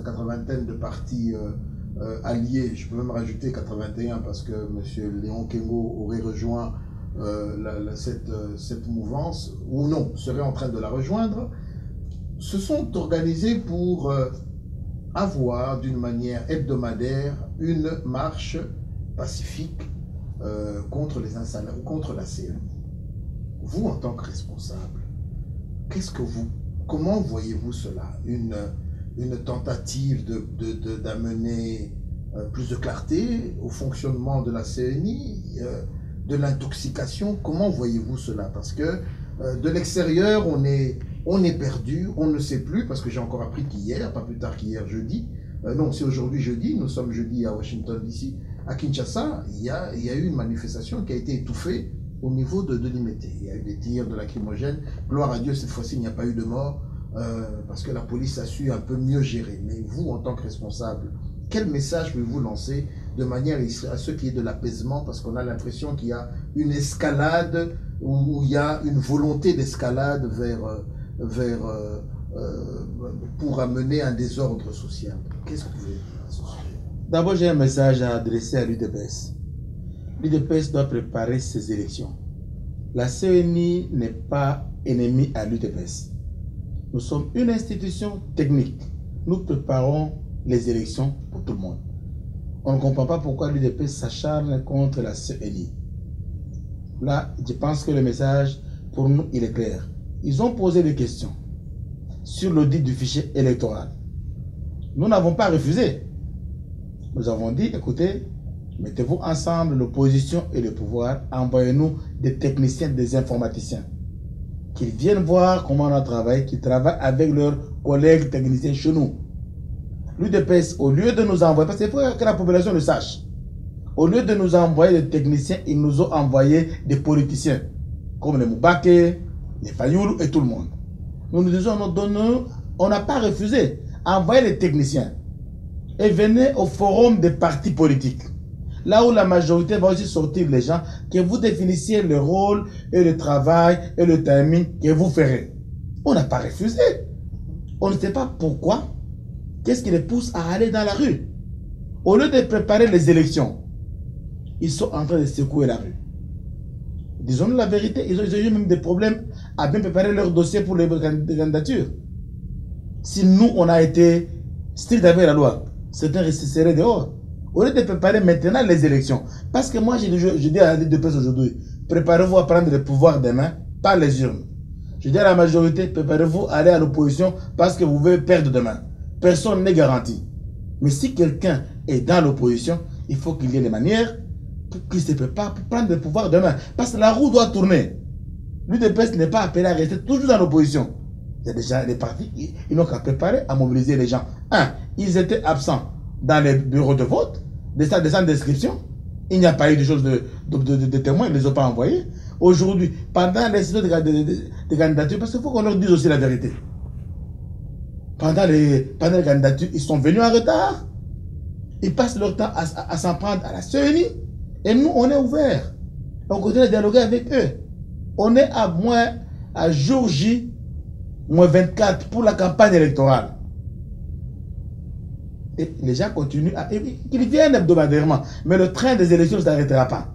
[SPEAKER 1] 80aine de partis alliés, je peux même rajouter 81 parce que M. Léon Kengo aurait rejoint cette mouvance, ou non, serait en train de la rejoindre, se sont organisés pour avoir d'une manière hebdomadaire une marche pacifique contre les installations, contre la CENI. Vous, en tant que responsable, comment voyez-vous cela? Une tentative d'amener plus de clarté au fonctionnement de la CENI, de l'intoxication, comment voyez-vous cela? Parce que de l'extérieur, on est perdu, on ne sait plus, parce que j'ai encore appris qu'hier, pas plus tard qu'hier jeudi, non, c'est aujourd'hui jeudi, nous sommes jeudi à Washington DC, à Kinshasa, il y a eu une manifestation qui a été étouffée au niveau de Limete. Il y a eu des tirs de lacrymogènes. Gloire à Dieu, cette fois-ci, il n'y a pas eu de mort parce que la police a su un peu mieux gérer. Mais vous, en tant que responsable, quel message pouvez-vous lancer de manière à ce qu'il y ait de l'apaisement? Parce qu'on a l'impression qu'il y a une escalade ou il y a une volonté d'escalade pour amener un désordre social. Qu'est-ce que vous pouvez dire à ce sujet?
[SPEAKER 2] D'abord, j'ai un message à adresser à l'UDPS. L'UDPS doit préparer ses élections. La CENI n'est pas ennemie à l'UDPS. Nous sommes une institution technique. Nous préparons les élections pour tout le monde. On ne comprend pas pourquoi l'UDPS s'acharne contre la CENI. Là, je pense que le message, pour nous, il est clair. Ils ont posé des questions sur l'audit du fichier électoral. Nous n'avons pas refusé. Nous avons dit, écoutez, mettez-vous ensemble, l'opposition et le pouvoir, envoyez-nous des techniciens, des informaticiens, qu'ils viennent voir comment on travaille, qu'ils travaillent avec leurs collègues techniciens chez nous. L'UDPS, au lieu de nous envoyer, parce qu'il faut que la population le sache, au lieu de nous envoyer des techniciens, ils nous ont envoyé des politiciens, comme les Moubake, les Fayoulou et tout le monde. Nous nous disons, on n'a pas refusé, envoyez les techniciens et venez au forum des partis politiques. Là où la majorité va aussi sortir les gens, que vous définissiez le rôle et le travail et le timing que vous ferez. On n'a pas refusé. On ne sait pas pourquoi. Qu'est-ce qui les pousse à aller dans la rue? Au lieu de préparer les élections, ils sont en train de secouer la rue. Disons-nous la vérité, ils ont eu même des problèmes à bien préparer leur dossier pour les candidatures. Si nous, on a été strict avec la loi, certains seraient dehors. Au lieu de préparer maintenant les élections. Parce que moi, je dis à l'UDPS aujourd'hui, préparez-vous à prendre le pouvoir demain, pas les urnes. Je dis à la majorité, préparez-vous à aller à l'opposition parce que vous voulez perdre demain. Personne n'est garanti. Mais si quelqu'un est dans l'opposition, il faut qu'il y ait des manières pour qu'il se prépare pour prendre le pouvoir demain. Parce que la roue doit tourner. L'UDPS n'est pas appelé à rester toujours dans l'opposition. Il y a déjà des partis, ils n'ont qu'à préparer à mobiliser les gens. Ils étaient absents dans les bureaux de vote, des centres d'inscription. Il n'y a pas eu de choses de témoins, ils ne les ont pas envoyés. Aujourd'hui, pendant les séjours de candidature, parce qu'il faut qu'on leur dise aussi la vérité. Pendant les candidatures, ils sont venus en retard. Ils passent leur temps à s'en prendre à la CENI. Et nous, on est ouverts. On continue à dialoguer avec eux. On est à jour J, moins 24 pour la campagne électorale. Et les gens continuent qu'ils viennent hebdomadairement. Mais le train des élections ne s'arrêtera pas.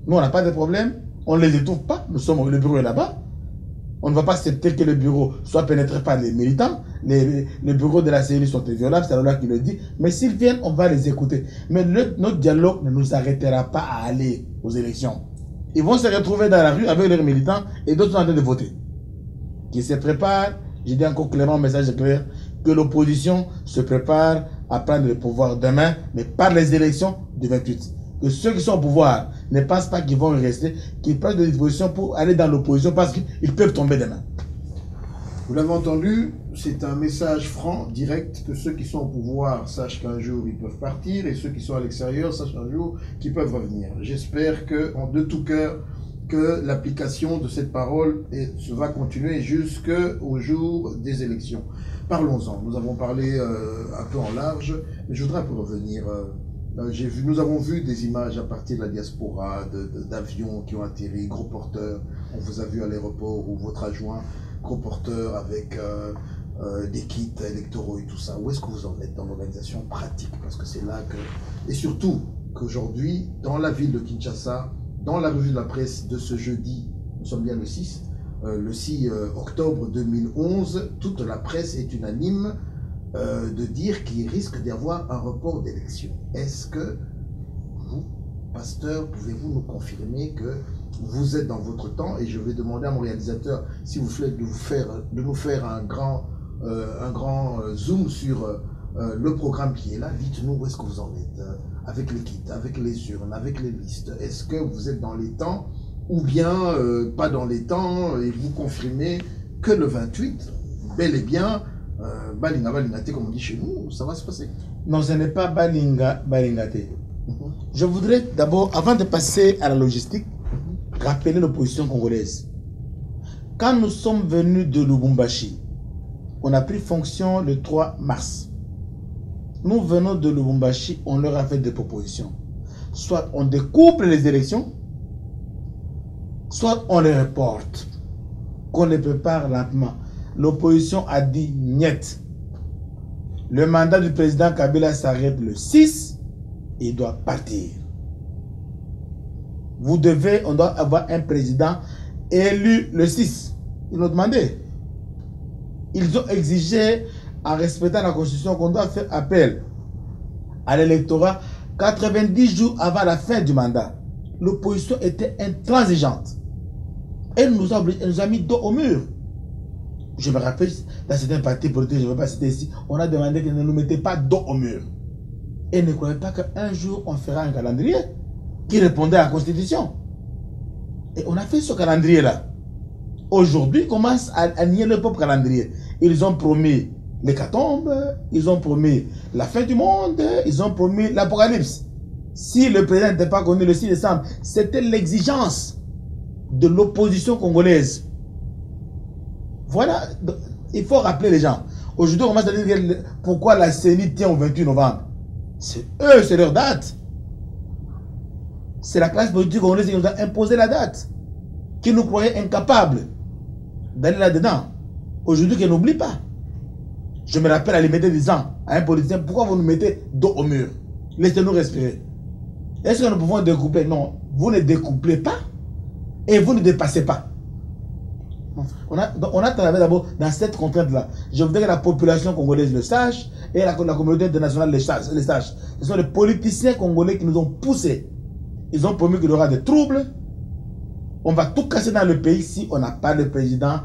[SPEAKER 2] Nous, on n'a pas de problème. On ne les étouffe pas. Nous sommes, le bureau est là-bas. On ne va pas accepter que le bureau soit pénétré par les militants. Les bureaux de la CENI sont inviolables, c'est la loi qui le dit. Mais s'ils viennent, on va les écouter. Mais notre dialogue ne nous arrêtera pas à aller aux élections. Ils vont se retrouver dans la rue avec leurs militants et d'autres sont en train de voter. Qui se préparent, j'ai dit encore clairement, message clair, que l'opposition se prépare à prendre le pouvoir demain, mais par les élections du 28. Que ceux qui sont au pouvoir ne pensent pas qu'ils vont y rester, qu'ils prennent des dispositions pour aller dans l'opposition parce qu'ils peuvent tomber demain.
[SPEAKER 1] Vous l'avez entendu, c'est un message franc, direct, que ceux qui sont au pouvoir sachent qu'un jour ils peuvent partir et ceux qui sont à l'extérieur sachent un jour qu'ils peuvent revenir. J'espère que, de tout cœur, que l'application de cette parole va continuer jusqu'au jour des élections. Parlons-en. Nous avons parlé un peu en large, mais je voudrais un peu revenir. Nous avons vu des images à partir de la diaspora, d'avions qui ont atterri, gros porteurs. On vous a vu à l'aéroport ou votre adjoint, gros porteur avec des kits électoraux et tout ça. Où est-ce que vous en êtes dans l'organisation pratique? Parce que c'est là que... Et surtout qu'aujourd'hui, dans la ville de Kinshasa, dans la revue de la presse de ce jeudi, nous sommes bien le 6 octobre 2011, toute la presse est unanime de dire qu'il risque d'y avoir un report d'élection. Est-ce que vous pasteur, pouvez-vous nous confirmer que vous êtes dans votre temps? Et je vais demander à mon réalisateur, si vous voulez, de nous faire un grand zoom sur le programme qui est là. Dites-nous où est-ce que vous en êtes avec les kits, avec les urnes, avec les listes. Est-ce que vous êtes dans les temps ou bien pas dans les temps, et vous confirmez que le 28, bel et bien, Balinga Balingate, comme on dit chez nous, ça va se passer?
[SPEAKER 2] Non, ce n'est pas Balinga Balingate. Je voudrais d'abord, avant de passer à la logistique, rappeler l'opposition congolaise. Quand nous sommes venus de Lubumbashi, on a pris fonction le 3 mars. Nous venons de Lubumbashi, on leur a fait des propositions. Soit on découpe les élections, soit on les reporte, qu'on les prépare lentement. L'opposition a dit niet. Le mandat du président Kabila s'arrête le 6, il doit partir. On doit avoir un président élu le 6. Ils l'ont demandé. Ils ont exigé, en respectant la Constitution, qu'on doit faire appel à l'électorat 90 jours avant la fin du mandat. L'opposition était intransigeante. Elle nous a mis dos au mur. Je me rappelle, dans certains partis politiques, je ne vais pas citer ici, on a demandé qu'ils ne nous mettaient pas dos au mur. Et ne croyaient pas qu'un jour, on fera un calendrier qui répondait à la Constitution. Et on a fait ce calendrier-là. Aujourd'hui, ils commencent à nier le propre calendrier. Ils ont promis l'hécatombe, ils ont promis la fin du monde, ils ont promis l'apocalypse. Si le président n'était pas connu le 6 décembre, c'était l'exigence de l'opposition congolaise. Voilà, il faut rappeler les gens. Aujourd'hui, on commence à dire pourquoi la CENI tient au 28 novembre. C'est eux, c'est leur date. C'est la classe politique congolaise qui nous a imposé la date, qui nous croyait incapables d'aller là-dedans. Aujourd'hui, qu'ils n'oublient pas. Je me rappelle à l'immédiat disant à un politicien, pourquoi vous nous mettez dos au mur? Laissez-nous respirer. Est-ce que nous pouvons découper? Non, vous ne découplez pas et vous ne dépassez pas. On a travaillé d'abord dans cette contrainte-là. Je voudrais que la population congolaise le sache et la communauté internationale le sache. Ce sont les politiciens congolais qui nous ont poussés. Ils ont promis qu'il y aura des troubles. On va tout casser dans le pays si on n'a pas de président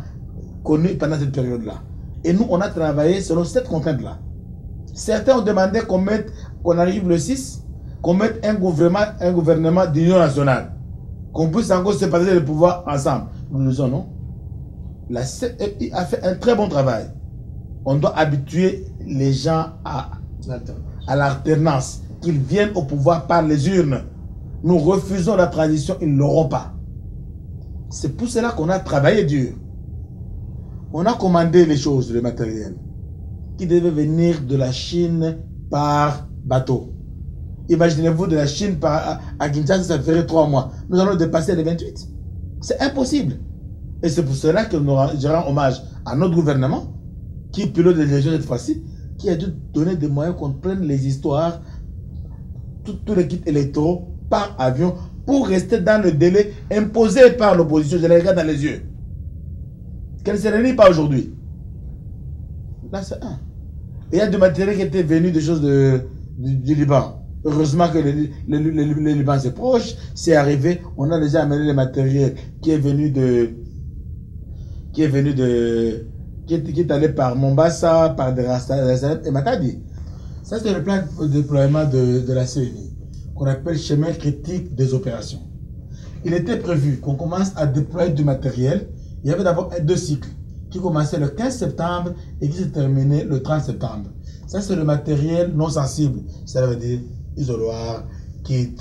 [SPEAKER 2] connu pendant cette période-là. Et nous, on a travaillé selon cette contrainte-là. Certains ont demandé qu'on arrive le 6, qu'on mette un gouvernement d'union nationale, qu'on puisse encore se partager le pouvoir ensemble. Nous nous disons non. La CEI a fait un très bon travail. On doit habituer les gens à l'alternance, qu'ils viennent au pouvoir par les urnes. Nous refusons la transition, ils ne l'auront pas. C'est pour cela qu'on a travaillé dur. On a commandé les choses, le matériel, qui devait venir de la Chine par bateau. Imaginez-vous de la Chine à Kinshasa, ça ferait 3 mois. Nous allons dépasser les 28. C'est impossible. Et c'est pour cela que nous rendons hommage à notre gouvernement, qui pilote les élections cette fois-ci, qui a dû donner des moyens qu'on prenne les histoires, tout les kits électoraux par avion, pour rester dans le délai imposé par l'opposition. Je les regarde dans les yeux. Qu'elle ne se réunit pas aujourd'hui. Là, c'est un. Il y a du matériel qui était venu des choses du Liban. Heureusement que le Liban c'est proche, c'est arrivé. On a déjà amené le matériel qui est allé par Mombasa, par Dar et Matadi. Ça, c'est le plan de déploiement de la CENI, qu'on appelle schéma critique des opérations. Il était prévu qu'on commence à déployer du matériel. Il y avait d'abord 2 cycles qui commençaient le 15 septembre et qui se terminaient le 30 septembre. Ça, c'est le matériel non sensible. Ça veut dire isoloir, kit,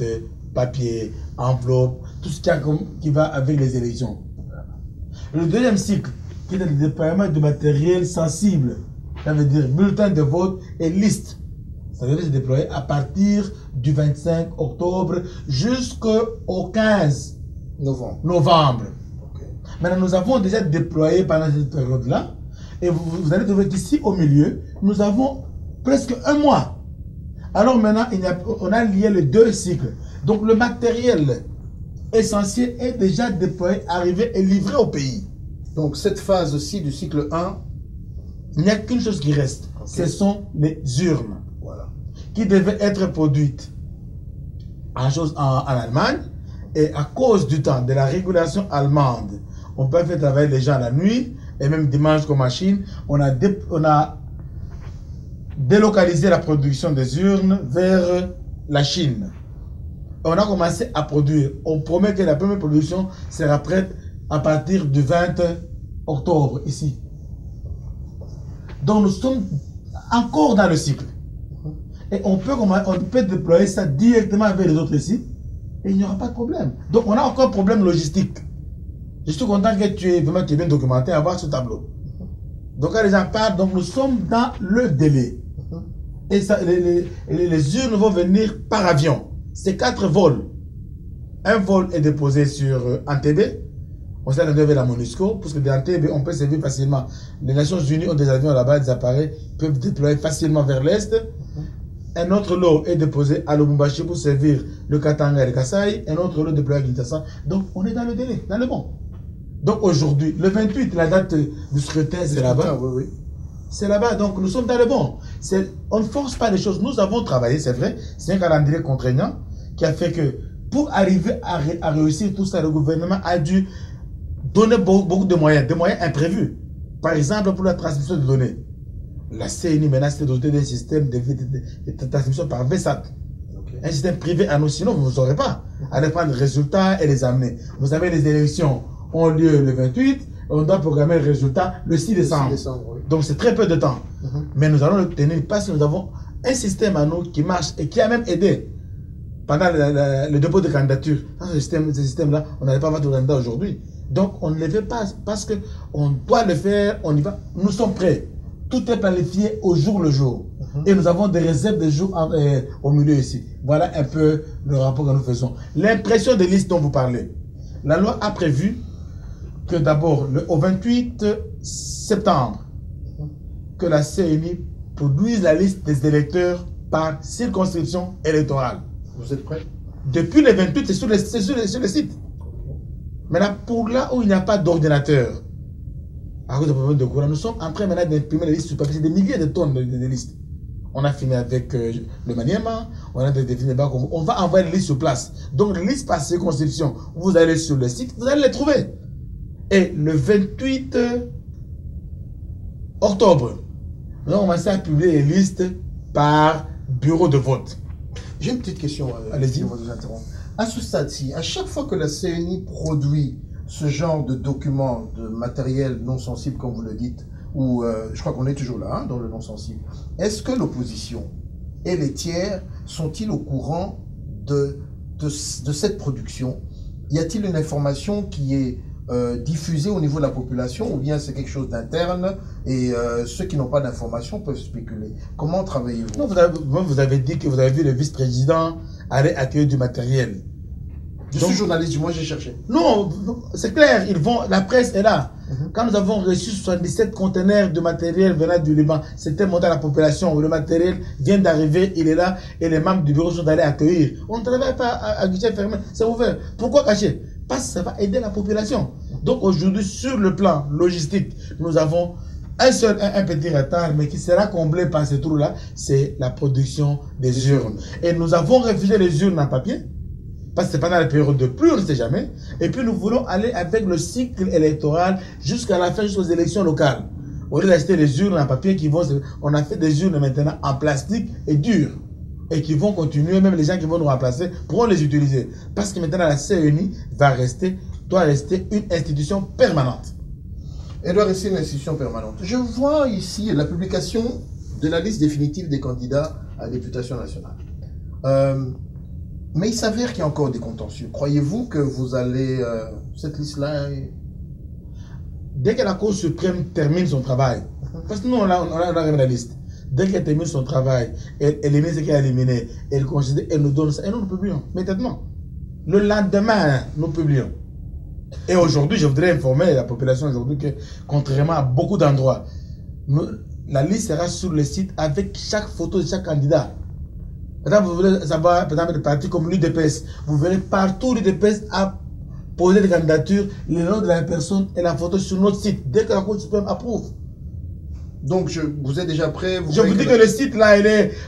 [SPEAKER 2] papier, enveloppe, tout ce qui va avec les élections. Le deuxième cycle, qui est le déploiement du matériel sensible, ça veut dire bulletin de vote et liste. Ça devait se déployer à partir du 25 octobre jusqu'au 15 novembre. Okay. Maintenant, nous avons déjà déployé pendant cette période-là, et vous allez trouver qu'ici, au milieu, nous avons presque 1 mois. Alors maintenant, on a lié les 2 cycles. Donc le matériel essentiel est déjà déployé, arrivé et livré au pays.
[SPEAKER 1] Donc cette phase-ci du cycle 1,
[SPEAKER 2] il n'y a qu'une chose qui reste. Okay. Ce sont les urnes.
[SPEAKER 1] Voilà.
[SPEAKER 2] Qui devaient être produites en Allemagne. Et à cause du temps, de la régulation allemande, on peut faire travailler les gens la nuit, et même dimanche comme machine, on a délocalisé la production des urnes vers la Chine. On a commencé à produire. On promet que la première production sera prête à partir du 20 octobre, ici. Donc nous sommes encore dans le cycle. Et on peut déployer ça directement vers les autres sites et il n'y aura pas de problème. Donc on a encore un problème logistique. Je suis content que tu aies vraiment bien documenté à voir ce tableau. Donc quand les gens parlent, donc nous sommes dans le délai. Et ça, les urnes vont venir par avion. C'est 4 vols. Un vol est déposé sur Entebbe. On s'est rendu vers la MONUSCO, parce que d'Entebbe, on peut servir facilement. Les Nations Unies ont des avions là-bas, des appareils, peuvent déployer facilement vers l'Est. Un autre lot est déposé à Lubumbashi pour servir le Katanga et le Kasaï. Un autre lot déployé à Kinshasa. Donc, on est dans le délai, dans le bon. Donc, aujourd'hui, le 28, la date du scrutin, c'est là-bas.
[SPEAKER 1] Oui, oui.
[SPEAKER 2] C'est là-bas, donc nous sommes dans le bon. On ne force pas les choses. Nous avons travaillé, c'est vrai. C'est un calendrier contraignant qui a fait que pour arriver à réussir tout ça, le gouvernement a dû donner beaucoup de moyens imprévus. Par exemple, pour la transmission de données. La CNI maintenant s'est dotée d'un système de transmission par VSAT. Okay. Un système privé à nous, sinon vous ne saurez pas. Aller prendre les résultats et les amener. Vous savez, les élections ont lieu le 28. On doit programmer le résultat le 6 décembre. Oui. Donc c'est très peu de temps. Mais nous allons le tenir parce que nous avons un système à nous qui marche et qui a même aidé pendant le dépôt de candidature. Dans ce système-là, on n'allait pas avoir de candidat aujourd'hui. Donc on ne le fait pas parce qu'on doit le faire, on y va. Nous sommes prêts. Tout est planifié au jour le jour. Et nous avons des réserves de jours au milieu ici. Voilà un peu le rapport que nous faisons. L'impression des listes dont vous parlez. La loi a prévu que d'abord, au 28 septembre, que la CNI produise la liste des électeurs par circonscription électorale.
[SPEAKER 1] Vous êtes prêts?
[SPEAKER 2] Depuis le 28, c'est sur le site. Maintenant, pour là où il n'y a pas d'ordinateur, à cause de problèmes de courant, nous sommes en train maintenant d'imprimer les listes sur papier. C'est des milliers de tonnes de listes. On a fini avec le Maniema, on a défini on va envoyer les listes sur place. Donc, les listes par circonscription, vous allez sur le site, vous allez les trouver. Et le 28 octobre, nous avons commencé à publier les listes par bureau de vote.
[SPEAKER 1] J'ai une petite question.
[SPEAKER 2] Allez-y.
[SPEAKER 1] À ce stade-ci, à chaque fois que la CNI produit ce genre de documents, de matériel non sensible, comme vous le dites, ou je crois qu'on est toujours là, hein, dans le non sensible, est-ce que l'opposition et les tiers sont-ils au courant de cette production? Y a-t-il une information qui est diffusée au niveau de la population, ou bien c'est quelque chose d'interne et ceux qui n'ont pas d'information peuvent spéculer? Comment travaillez-vous?
[SPEAKER 2] Non, vous avez dit que vous avez vu le vice-président aller accueillir du matériel.
[SPEAKER 1] Je suis journaliste, moi j'ai cherché.
[SPEAKER 2] Non, c'est clair, la presse est là. Quand nous avons reçu 77 conteneurs de matériel venant du Liban, c'était monté à la population. Le matériel vient d'arriver, il est là, et les membres du bureau sont allés accueillir. On ne travaille pas à guichet fermé, c'est ouvert. Pourquoi cacher? Parce que ça va aider la population. Donc aujourd'hui, sur le plan logistique, nous avons un petit retard, mais qui sera comblé par ce trou-là, c'est la production des urnes. Et nous avons refusé les urnes en papier. Parce que c'est pendant la période de pluie, on ne sait jamais. Et puis nous voulons aller avec le cycle électoral jusqu'à la fin, jusqu'aux élections locales. Au lieu d'acheter les urnes en papier on a fait des urnes maintenant en plastique et dur. Et qui vont continuer, même les gens qui vont nous remplacer pourront les utiliser. Parce que maintenant la CNI doit rester une institution permanente.
[SPEAKER 1] Elle doit rester une institution permanente. Je vois ici la publication de la liste définitive des candidats à la députation nationale. Mais il s'avère qu'il y a encore des contentieux. Croyez-vous que vous allez... cette liste-là...
[SPEAKER 2] Dès que la Cour suprême termine son travail, parce que nous, on a la liste. Dès qu'elle termine son travail, elle élimine ce qu'elle a éliminé, elle considère, elle nous donne ça, et nous publions, immédiatement. Le lendemain, nous publions. Et aujourd'hui, je voudrais informer la population aujourd'hui que, contrairement à beaucoup d'endroits, la liste sera sur le site avec chaque photo de chaque candidat. Par exemple, vous voulez savoir, par exemple, des partis comme l'UDPS, vous verrez partout l'UDPS a posé des candidatures, le nom de la personne et la photo sur notre site, dès que la Cour suprême approuve.
[SPEAKER 1] Donc, vous êtes déjà prêt?
[SPEAKER 2] Je vous dis que le site là,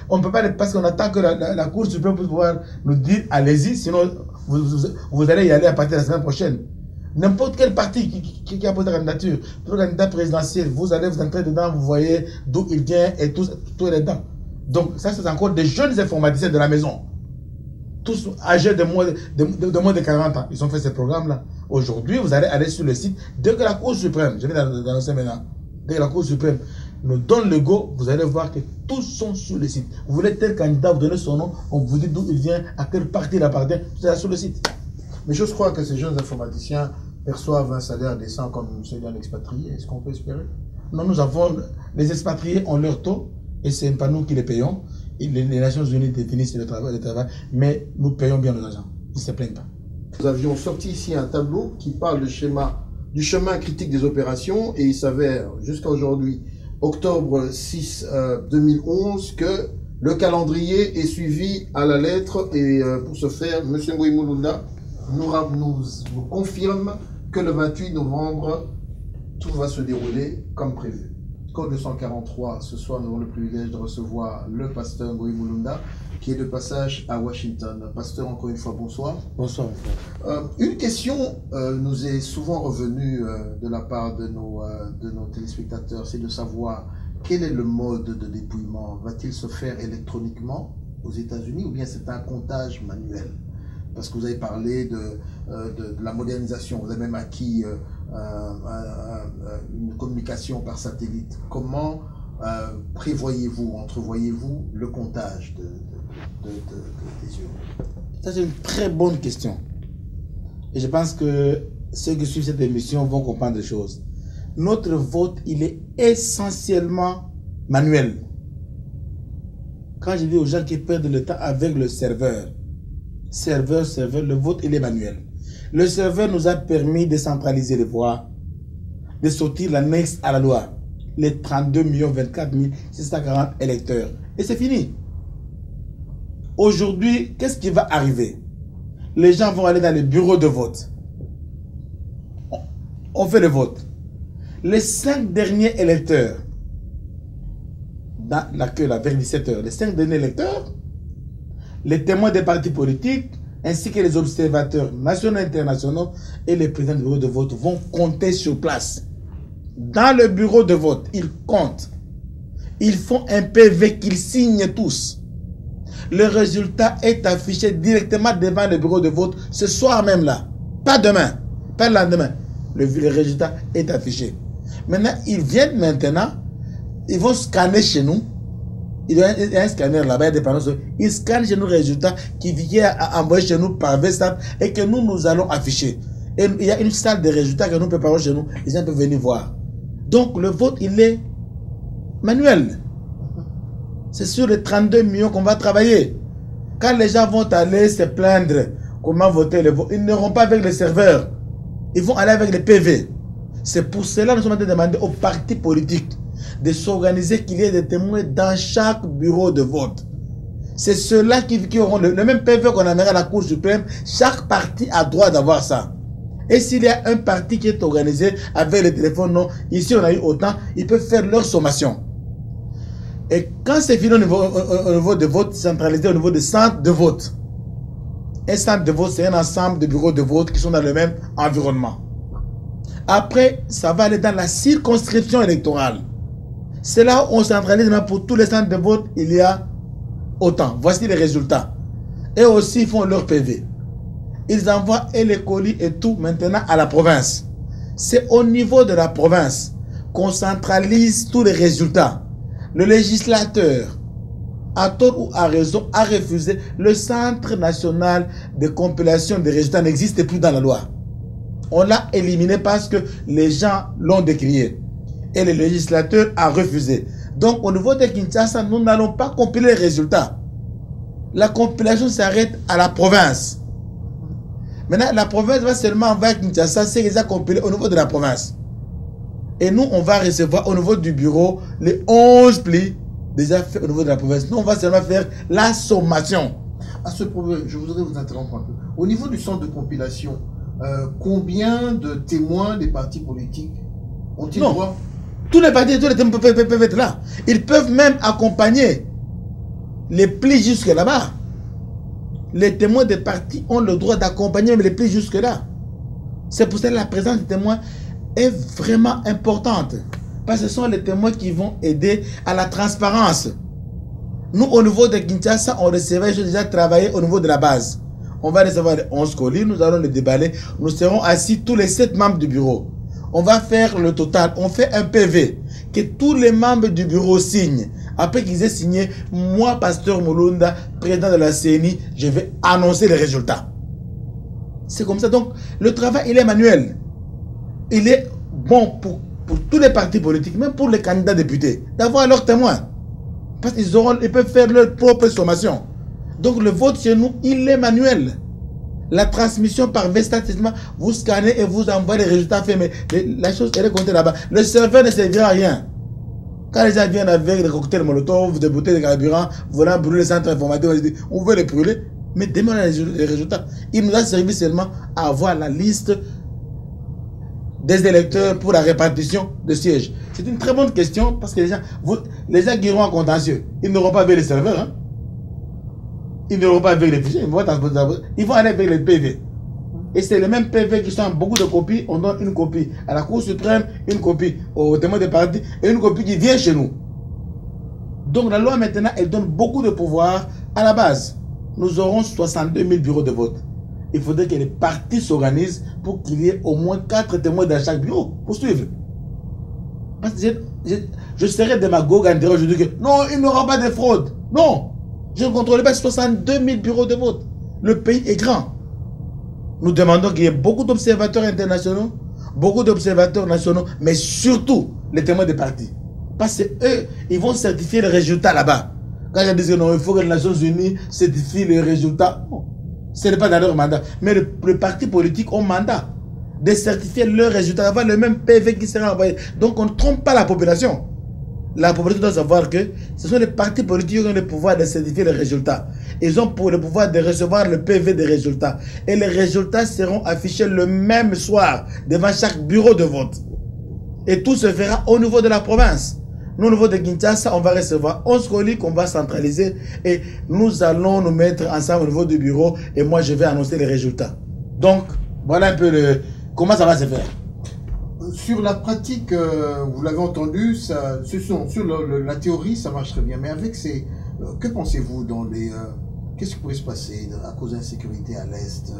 [SPEAKER 2] on ne peut pas, parce qu'on attend que la Cour suprême puisse pouvoir nous dire allez-y, sinon vous allez y aller à partir de la semaine prochaine. N'importe quel parti qui a posé la candidature, pour le candidat présidentiel, vous allez vous entrer dedans, vous voyez d'où il vient et tout est dedans. Donc, ça, c'est encore des jeunes informaticiens de la maison. Tous âgés de moins de 40 ans. Ils ont fait ce programme-là. Aujourd'hui, vous allez aller sur le site. Dès que la Cour suprême, je vais d'annoncer maintenant, dès que la Cour suprême nous donne le go, vous allez voir que tous sont sur le site. Vous voulez tel candidat, vous donnez son nom, on vous dit d'où il vient, à quel parti il appartient, tout ça sur le site.
[SPEAKER 1] Mais je crois que ces jeunes informaticiens perçoivent un salaire décent comme celui d'un expatrié. Est-ce qu'on peut espérer?
[SPEAKER 2] Non, nous avons, les expatriés ont leur taux, et ce n'est pas nous qui les payons. Les Nations Unies définissent le travail, mais nous payons bien nos agents. Ils ne se plaignent pas.
[SPEAKER 1] Nous avions sorti ici un tableau qui parle du chemin critique des opérations, et il s'avère jusqu'à aujourd'hui, octobre 6 2011, que le calendrier est suivi à la lettre. Et pour ce faire, M. Ngoï Mulunda nous confirme que le 28 novembre, tout va se dérouler comme prévu. Code 243, ce soir, nous avons le privilège de recevoir le pasteur Ngoï Mulunda, qui est de passage à Washington. Pasteur, encore une fois, bonsoir.
[SPEAKER 2] Bonsoir.
[SPEAKER 1] Une question nous est souvent revenue de la part de nos téléspectateurs, c'est de savoir quel est le mode de dépouillement. Va-t-il se faire électroniquement aux États-Unis ou bien c'est un comptage manuel? Parce que vous avez parlé de la modernisation, vous avez même acquis une communication par satellite. Comment prévoyez-vous, entrevoyez-vous le comptage des urnes?
[SPEAKER 2] Ça, c'est une très bonne question. Et je pense que ceux qui suivent cette émission vont comprendre des choses. Notre vote, il est essentiellement manuel. Quand je dis aux gens qui perdent le temps avec le serveur, le vote, il est manuel. Le serveur nous a permis de centraliser les voix, de sortir l'annexe à la loi, les 32 24 640 électeurs. Et c'est fini. Aujourd'hui, qu'est-ce qui va arriver? Les gens vont aller dans les bureaux de vote. On fait le vote. Les 5 derniers électeurs, dans la queue, vers 17 heures, les 5 derniers électeurs, les témoins des partis politiques, ainsi que les observateurs nationaux et internationaux et les présidents du bureau de vote vont compter sur place. Dans le bureau de vote, ils comptent. Ils font un PV qu'ils signent tous. Le résultat est affiché directement devant le bureau de vote ce soir même là. Pas demain, pas le lendemain. Le résultat est affiché. Maintenant, ils viennent maintenant, ils vont scanner chez nous. Il y a un scanner là-bas, il y a des panneaux. Ils scannent chez nous le résultat qui vient à envoyer chez nous par VSAT et que nous allons afficher. Et il y a une salle de résultats que nous préparons chez nous. Les gens peuvent venir voir. Donc le vote, il est manuel. C'est sur les 32 millions qu'on va travailler. Quand les gens vont aller se plaindre comment voter le vote, ils n'iront pas avec les serveurs. Ils vont aller avec les PV. C'est pour cela que nous sommes en train de demander aux partis politiques de s'organiser, qu'il y ait des témoins dans chaque bureau de vote. C'est ceux-là qui auront le même PV qu'on amènera à la Cour suprême. Chaque parti a droit d'avoir ça. Et s'il y a un parti qui est organisé avec le téléphone, non, ici on a eu autant, ils peuvent faire leur sommation. Et quand c'est fini au niveau de vote, centralisé au niveau des centres de vote. Un centre de vote, c'est un ensemble de bureaux de vote qui sont dans le même environnement. Après, ça va aller dans la circonscription électorale. C'est là où on centralise pour tous les centres de vote, il y a autant. Voici les résultats. Et aussi, ils font leur PV. Ils envoient et les colis et tout maintenant à la province. C'est au niveau de la province qu'on centralise tous les résultats. Le législateur, à tort ou à raison, a refusé. Le Centre national de compilation des résultats n'existe plus dans la loi. On l'a éliminé parce que les gens l'ont décrié. Et le législateur a refusé. Donc au niveau de Kinshasa, nous n'allons pas compiler les résultats. La compilation s'arrête à la province. Maintenant, la province va seulement envoyer Kinshasa ce qu'ils ont compilé au niveau de la province. Et nous, on va recevoir au niveau du bureau les 11 plis déjà faits au niveau de la province. Nous, on va seulement faire la sommation.
[SPEAKER 1] À ce problème, je voudrais vous interrompre un peu. Au niveau du centre de compilation, combien de témoins des partis politiques ont-ils droit?
[SPEAKER 2] Tous les partis, tous les témoins peuvent être là. Ils peuvent même accompagner les plis jusque là-bas. Les témoins des partis ont le droit d'accompagner les plis jusque là. C'est pour ça que la présence des témoins est vraiment importante. Parce que ce sont les témoins qui vont aider à la transparence. Nous, au niveau de Kinshasa, on recevait, j'ai déjà travaillé au niveau de la base. On va recevoir les 11 colis, nous allons les déballer. Nous serons assis tous les 7 membres du bureau. On va faire le total. On fait un PV que tous les membres du bureau signent. Après qu'ils aient signé, moi, Pasteur Mulunda, président de la CENI, je vais annoncer les résultats. C'est comme ça. Donc, le travail, il est manuel. Il est bon pour tous les partis politiques, même pour les candidats députés, d'avoir leurs témoins. Parce qu'ils peuvent faire leur propre sommation. Donc, le vote chez nous, il est manuel. La transmission par Vestat, vous scannez et vous envoyez les résultats faits. Mais la chose, elle est comptée là-bas. Le serveur ne servira à rien. Quand les gens viennent avec des cocktails Molotov, des bouteilles de carburant, voulant brûler le centre informatique, on veut les brûler. Mais demain, on a les résultats. Il nous a servi seulement à avoir la liste des électeurs pour la répartition de sièges. C'est une très bonne question parce que les gens qui iront en contentieux, ils n'auront pas avec les serveurs. Hein? Ils n'auront pas avec les fichiers. Ils vont aller avec les PV. Et c'est les mêmes PV qui sont en beaucoup de copies. On donne une copie à la Cour suprême, une copie aux témoins des partis et une copie qui vient chez nous. Donc la loi maintenant, elle donne beaucoup de pouvoir à la base. Nous aurons 62 000 bureaux de vote. Il faudrait que les partis s'organisent pour qu'il y ait au moins 4 témoins dans chaque bureau pour suivre. Parce que je serais démagogue en disant aujourd'hui que non, il n'y aura pas de fraude. Non, je ne contrôle pas 62 000 bureaux de vote. Le pays est grand. Nous demandons qu'il y ait beaucoup d'observateurs internationaux, beaucoup d'observateurs nationaux, mais surtout les témoins des partis. Parce que eux, ils vont certifier les résultats là-bas. Quand ils disent que non, il faut que les Nations Unies certifient les résultats. Non, ce n'est pas dans leur mandat. Mais les partis politiques ont mandat de certifier leurs résultats, d'avoir le même PV qui sera envoyé. Donc on ne trompe pas la population. La population doit savoir que ce sont les partis politiques qui ont le pouvoir de certifier les résultats. Ils ont pour le pouvoir de recevoir le PV des résultats. Et les résultats seront affichés le même soir devant chaque bureau de vote. Et tout se fera au niveau de la province. Nous, au niveau de Kinshasa, on va recevoir 11 colis qu'on va centraliser. Et nous allons nous mettre ensemble au niveau du bureau. Et moi, je vais annoncer les résultats. Donc, voilà un peu comment ça va se faire.
[SPEAKER 1] Sur la pratique, vous l'avez entendu, sur la théorie, ça marche très bien. Mais avec ces... que pensez-vous dans les... qu'est-ce qui pourrait se passer à cause de l'insécurité à l'Est,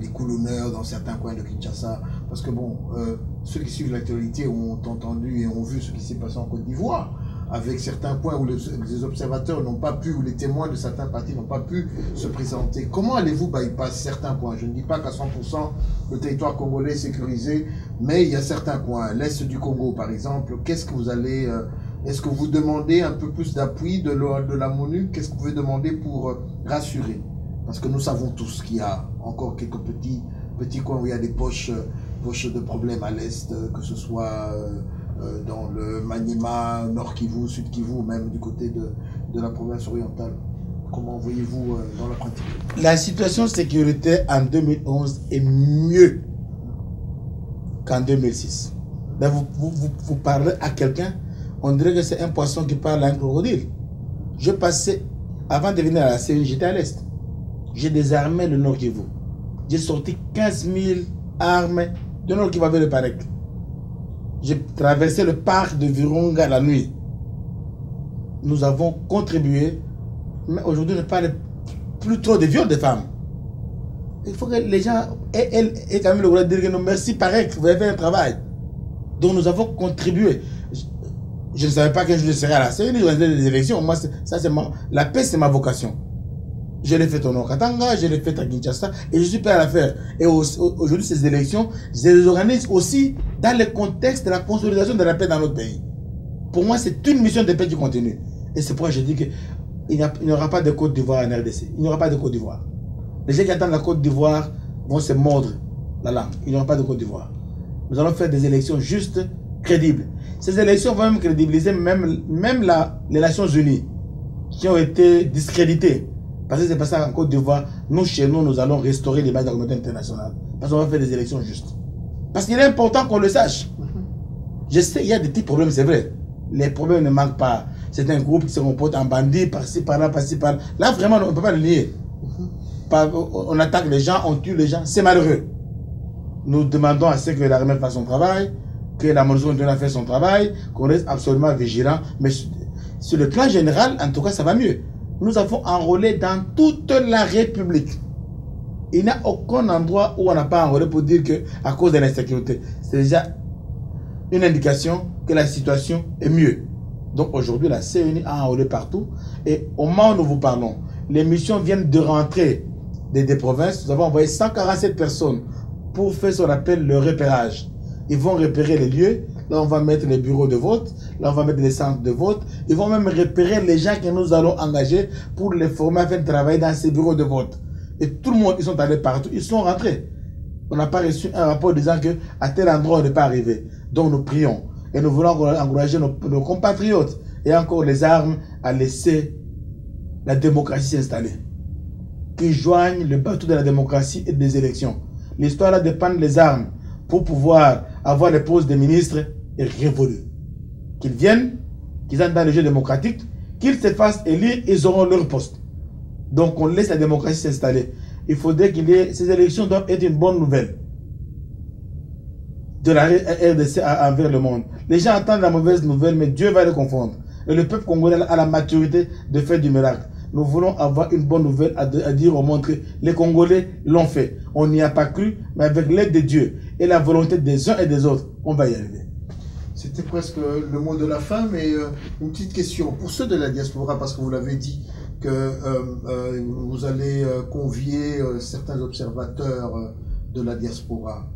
[SPEAKER 1] les coulonneurs dans certains coins de Kinshasa? Parce que bon, ceux qui suivent l'actualité ont entendu et ont vu ce qui s'est passé en Côte d'Ivoire, avec certains points où les observateurs n'ont pas pu, ou les témoins de certains partis n'ont pas pu se présenter. Comment allez-vous bypass certains points? Je ne dis pas qu'à 100% le territoire congolais est sécurisé, mais il y a certains coins, l'Est du Congo par exemple, qu'est-ce que vous allez... est-ce que vous demandez un peu plus d'appui de la MONUC? Qu'est-ce que vous pouvez demander pour rassurer? Parce que nous savons tous qu'il y a encore quelques petits coins où il y a des poches de problèmes à l'Est, que ce soit... dans le Maniema, Nord Kivu, Sud Kivu, ou même du côté de la province orientale. Comment voyez-vous dans la pratique?
[SPEAKER 2] La situation sécuritaire en 2011 est mieux qu'en 2006. Vous parlez à quelqu'un, on dirait que c'est un poisson qui parle à un crocodile. Je passais, avant de venir à la CENI, j'étais à l'Est. J'ai désarmé le Nord Kivu. J'ai sorti 15 000 armes de Nord Kivu avec le Parec. J'ai traversé le parc de Virunga la nuit. Nous avons contribué, mais aujourd'hui, on ne parle plus trop de viol des femmes. Il faut que les gens aient quand même le droit de dire que non, merci, Parec, vous avez fait un travail. Donc nous avons contribué. Je ne savais pas que je serais à la CENI, je faisais des élections. Moi, la paix, c'est ma vocation. Je l'ai fait au Nord-Katanga, je l'ai fait à Kinshasa et je suis prêt à la faire. Et aujourd'hui, ces élections, je les organise aussi dans le contexte de la consolidation de la paix dans notre pays. Pour moi, c'est une mission de paix qui continue. Et c'est pourquoi je dis qu'il n'y aura pas de Côte d'Ivoire en RDC. Il n'y aura pas de Côte d'Ivoire. Les gens qui attendent la Côte d'Ivoire vont se mordre la langue. Il n'y aura pas de Côte d'Ivoire. Nous allons faire des élections justes, crédibles. Ces élections vont même crédibiliser même les Nations Unies qui ont été discréditées. Parce que c'est pas ça en Côte d'Ivoire. Nous, chez nous, nous allons restaurer l'image de la communauté internationale. Parce qu'on va faire des élections justes. Parce qu'il est important qu'on le sache. Je sais, il y a des petits problèmes, c'est vrai. Les problèmes ne manquent pas. C'est un groupe qui se comporte en bandit, par-ci, par-là, par-ci, par-là. Là, vraiment, on ne peut pas le nier. On attaque les gens, on tue les gens, c'est malheureux. Nous demandons à ce que l'armée fasse son travail, que la MONUSCO fasse son travail, qu'on reste absolument vigilant. Mais sur le plan général, en tout cas, ça va mieux. Nous avons enrôlé dans toute la République. Il n'y a aucun endroit où on n'a pas enrôlé pour dire qu'à cause de l'insécurité, c'est déjà une indication que la situation est mieux. Donc aujourd'hui, la CENI a enrôlé partout. Et au moment où nous vous parlons, les missions viennent de rentrer des provinces. Nous avons envoyé 147 personnes pour faire ce qu'on appelle le repérage. Ils vont repérer les lieux. Là, on va mettre les bureaux de vote. Là, on va mettre les centres de vote. Ils vont même repérer les gens que nous allons engager pour les former afin de travailler dans ces bureaux de vote. Et tout le monde, ils sont allés partout. Ils sont rentrés. On n'a pas reçu un rapport disant qu'à tel endroit, on n'est pas arrivé. Donc, nous prions. Et nous voulons encourager nos compatriotes et encore les armes à laisser la démocratie s'installer. Qu'ils joignent le bateau de la démocratie et des élections. L'histoire là dépend des armes pour pouvoir avoir les postes des ministres est révolue. Qu'ils viennent, qu'ils entrent dans le jeu démocratique, qu'ils se fassent élire, ils auront leur poste. Donc on laisse la démocratie s'installer. Il faudrait qu'il y ait, ces élections doivent être une bonne nouvelle de la RDC envers le monde. Les gens attendent la mauvaise nouvelle, mais Dieu va les confondre. Et le peuple congolais a la maturité de faire du miracle. Nous voulons avoir une bonne nouvelle à dire au monde que les Congolais l'ont fait. On n'y a pas cru, mais avec l'aide de Dieu et la volonté des uns et des autres, on va y arriver.
[SPEAKER 1] C'était presque le mot de la fin, mais une petite question. Pour ceux de la diaspora, parce que vous l'avez dit, que vous allez convier certains observateurs de la diaspora.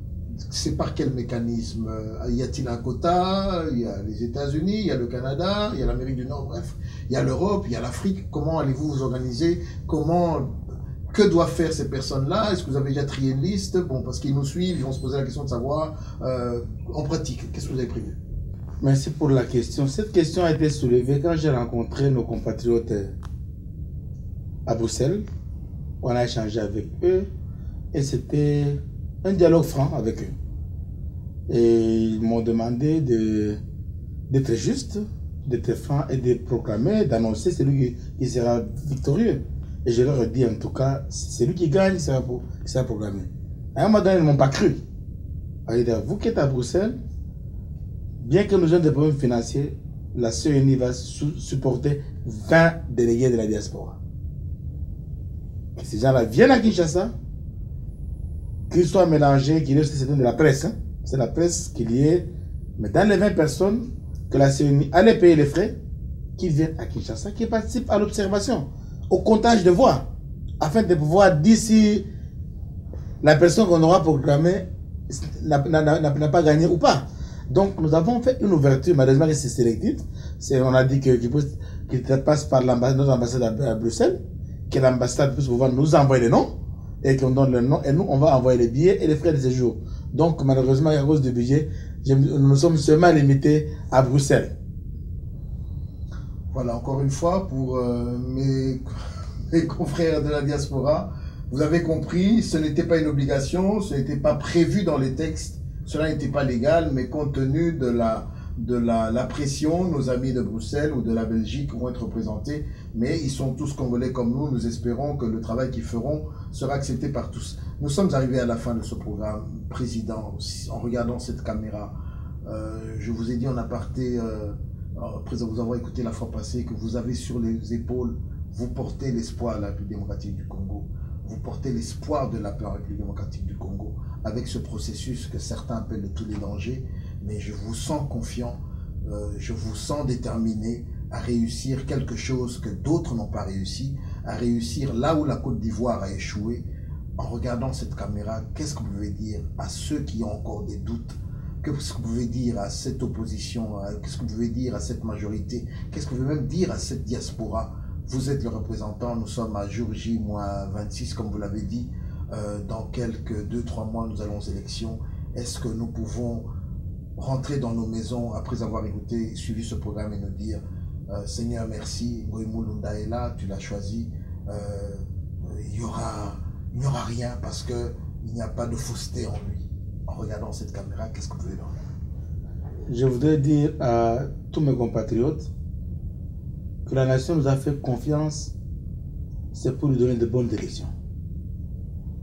[SPEAKER 1] C'est par quel mécanisme? Y a-t-il un quota? Il y a les États-Unis, il y a le Canada, il y a l'Amérique du Nord, bref. Il y a l'Europe, il y a l'Afrique. Comment allez-vous vous organiser? Que doivent faire ces personnes-là? Est-ce que vous avez déjà trié une liste? Bon, parce qu'ils nous suivent, ils vont se poser la question de savoir, en pratique, qu'est-ce que vous avez prévu?
[SPEAKER 2] Merci pour la question. Cette question a été soulevée quand j'ai rencontré nos compatriotes à Bruxelles. On a échangé avec eux et c'était un dialogue franc avec eux. Et ils m'ont demandé d'être juste, d'être franc et de proclamer, d'annoncer celui qui sera victorieux. Et je leur ai dit en tout cas, celui qui gagne sera proclamé. À un moment donné, ils ne m'ont pas cru. Alors, vous qui êtes à Bruxelles, bien que nous ayons des problèmes financiers, la CENI va supporter 20 délégués de la diaspora. Que ces gens-là viennent à Kinshasa, qu'ils soient mélangés, qu'il y ait aussi de la presse. Hein. C'est la presse qu'il y ait. Mais dans les 20 personnes, que la CENI allait payer les frais, qu'ils viennent à Kinshasa, qu'ils participent à l'observation, au comptage de voix, afin de pouvoir dire si la personne qu'on aura proclamée n'a pas gagné ou pas. Donc nous avons fait une ouverture, malheureusement c'est sélectif. On a dit qu'il passe par notre ambassade à Bruxelles, que l'ambassade puisse pouvoir nous envoyer les noms, et qu'on donne le nom, et nous on va envoyer les billets et les frais de séjour. Donc malheureusement à cause du budget, nous sommes seulement limités à Bruxelles.
[SPEAKER 1] Voilà, encore une fois, pour mes confrères de la diaspora, vous avez compris, ce n'était pas une obligation, ce n'était pas prévu dans les textes, cela n'était pas légal, mais compte tenu de la pression, nos amis de Bruxelles ou de la Belgique vont être représentés, mais ils sont tous congolais comme nous espérons que le travail qu'ils feront sera accepté par tous. Nous sommes arrivés à la fin de ce programme, Président, en regardant cette caméra. Je vous ai dit en aparté, après vous avoir écouté la fois passée, que vous avez sur les épaules, vous portez l'espoir de la République démocratique du Congo. Vous portez l'espoir de la paix en République démocratique du Congo avec ce processus que certains appellent de tous les dangers. Mais je vous sens confiant, je vous sens déterminé à réussir quelque chose que d'autres n'ont pas réussi, à réussir là où la Côte d'Ivoire a échoué. En regardant cette caméra, qu'est-ce que vous pouvez dire à ceux qui ont encore des doutes? Qu'est-ce que vous pouvez dire à cette opposition? Qu'est-ce que vous pouvez dire à cette majorité? Qu'est-ce que vous pouvez même dire à cette diaspora? Vous êtes le représentant, nous sommes à jour J-26, comme vous l'avez dit. Dans quelques 2-3 mois, nous allons aux élections. Est-ce que nous pouvons rentrer dans nos maisons après avoir écouté, suivi ce programme et nous dire Seigneur, merci, Ngoïmou Lunda est là, tu l'as choisi. Il n'y aura rien parce qu'il n'y a pas de fausseté en lui. En regardant cette caméra, qu'est-ce que vous pouvez leur dire?
[SPEAKER 2] Je voudrais dire à tous mes compatriotes que la nation nous a fait confiance, c'est pour lui donner de bonnes élections.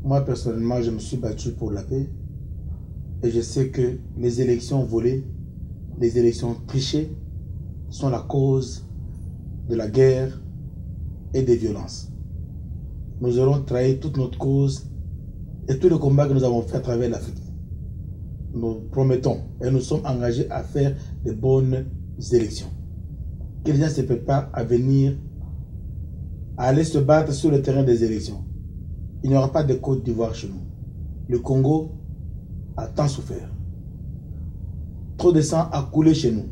[SPEAKER 2] Moi, personnellement, je me suis battu pour la paix et je sais que les élections volées, les élections trichées sont la cause de la guerre et des violences. Nous aurons trahi toute notre cause et tout le combat que nous avons fait à travers l'Afrique. Nous promettons et nous sommes engagés à faire de bonnes élections. Que les gens se préparent à venir, à aller se battre sur le terrain des élections. Il n'y aura pas de Côte d'Ivoire chez nous. Le Congo a tant souffert. Trop de sang a coulé chez nous.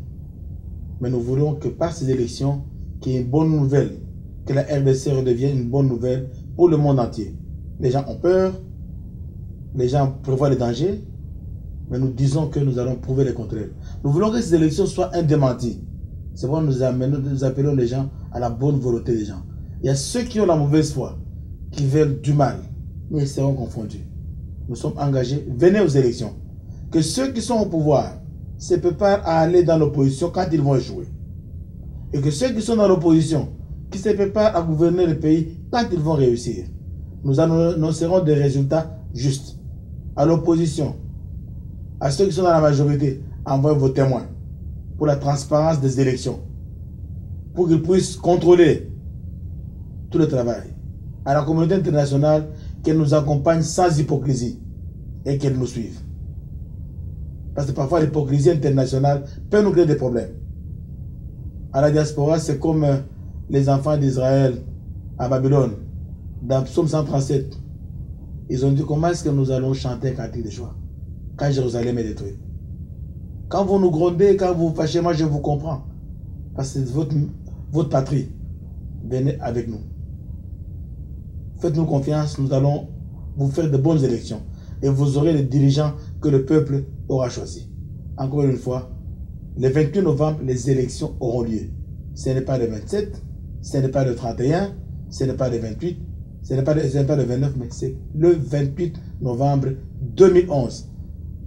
[SPEAKER 2] Mais nous voulons que par ces élections, qu'il y ait une bonne nouvelle, que la RDC redevienne une bonne nouvelle pour le monde entier. Les gens ont peur, les gens prévoient les dangers, mais nous disons que nous allons prouver le contraire. Nous voulons que ces élections soient un démenti. C'est pourquoi nous appelons les gens à la bonne volonté des gens. Il y a ceux qui ont la mauvaise foi, qui veulent du mal, mais ils seront confondus. Nous sommes engagés, venez aux élections. Que ceux qui sont au pouvoir se préparent à aller dans l'opposition quand ils vont échouer. Et que ceux qui sont dans l'opposition, qui se préparent à gouverner le pays quand ils vont réussir. Nous annoncerons des résultats justes. À l'opposition, à ceux qui sont dans la majorité, envoyez vos témoins pour la transparence des élections, pour qu'ils puissent contrôler tout le travail. À la communauté internationale, qu'elle nous accompagne sans hypocrisie et qu'elle nous suive. Parce que parfois l'hypocrisie internationale peut nous créer des problèmes. À la diaspora, c'est comme les enfants d'Israël à Babylone, dans Psaume 137. Ils ont dit comment est-ce que nous allons chanter un cantique de joie quand Jérusalem est détruite. Quand vous nous grondez, quand vous vous fâchez, moi je vous comprends. Parce que c'est votre patrie. Venez avec nous. Faites-nous confiance, nous allons vous faire de bonnes élections. Et vous aurez les dirigeants que le peuple aura choisis. Encore une fois, le 28 novembre, les élections auront lieu. Ce n'est pas le 27, ce n'est pas le 31, ce n'est pas le 28, ce n'est pas le 29, mais c'est le 28 novembre 2011.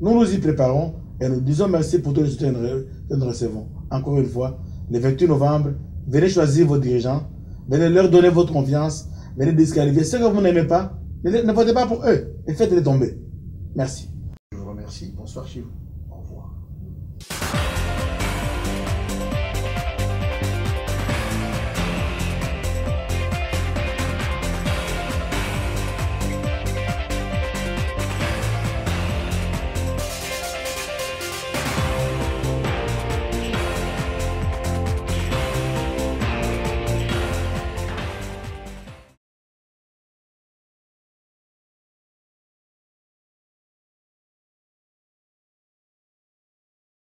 [SPEAKER 2] Nous nous y préparons et nous disons merci pour tout le soutien que nous recevons. Encore une fois, le 28 novembre, venez choisir vos dirigeants, venez leur donner votre confiance, venez disqualifier ceux que vous n'aimez pas, ne votez pas pour eux et faites-les tomber. Merci.
[SPEAKER 1] Je vous remercie. Bonsoir chez vous.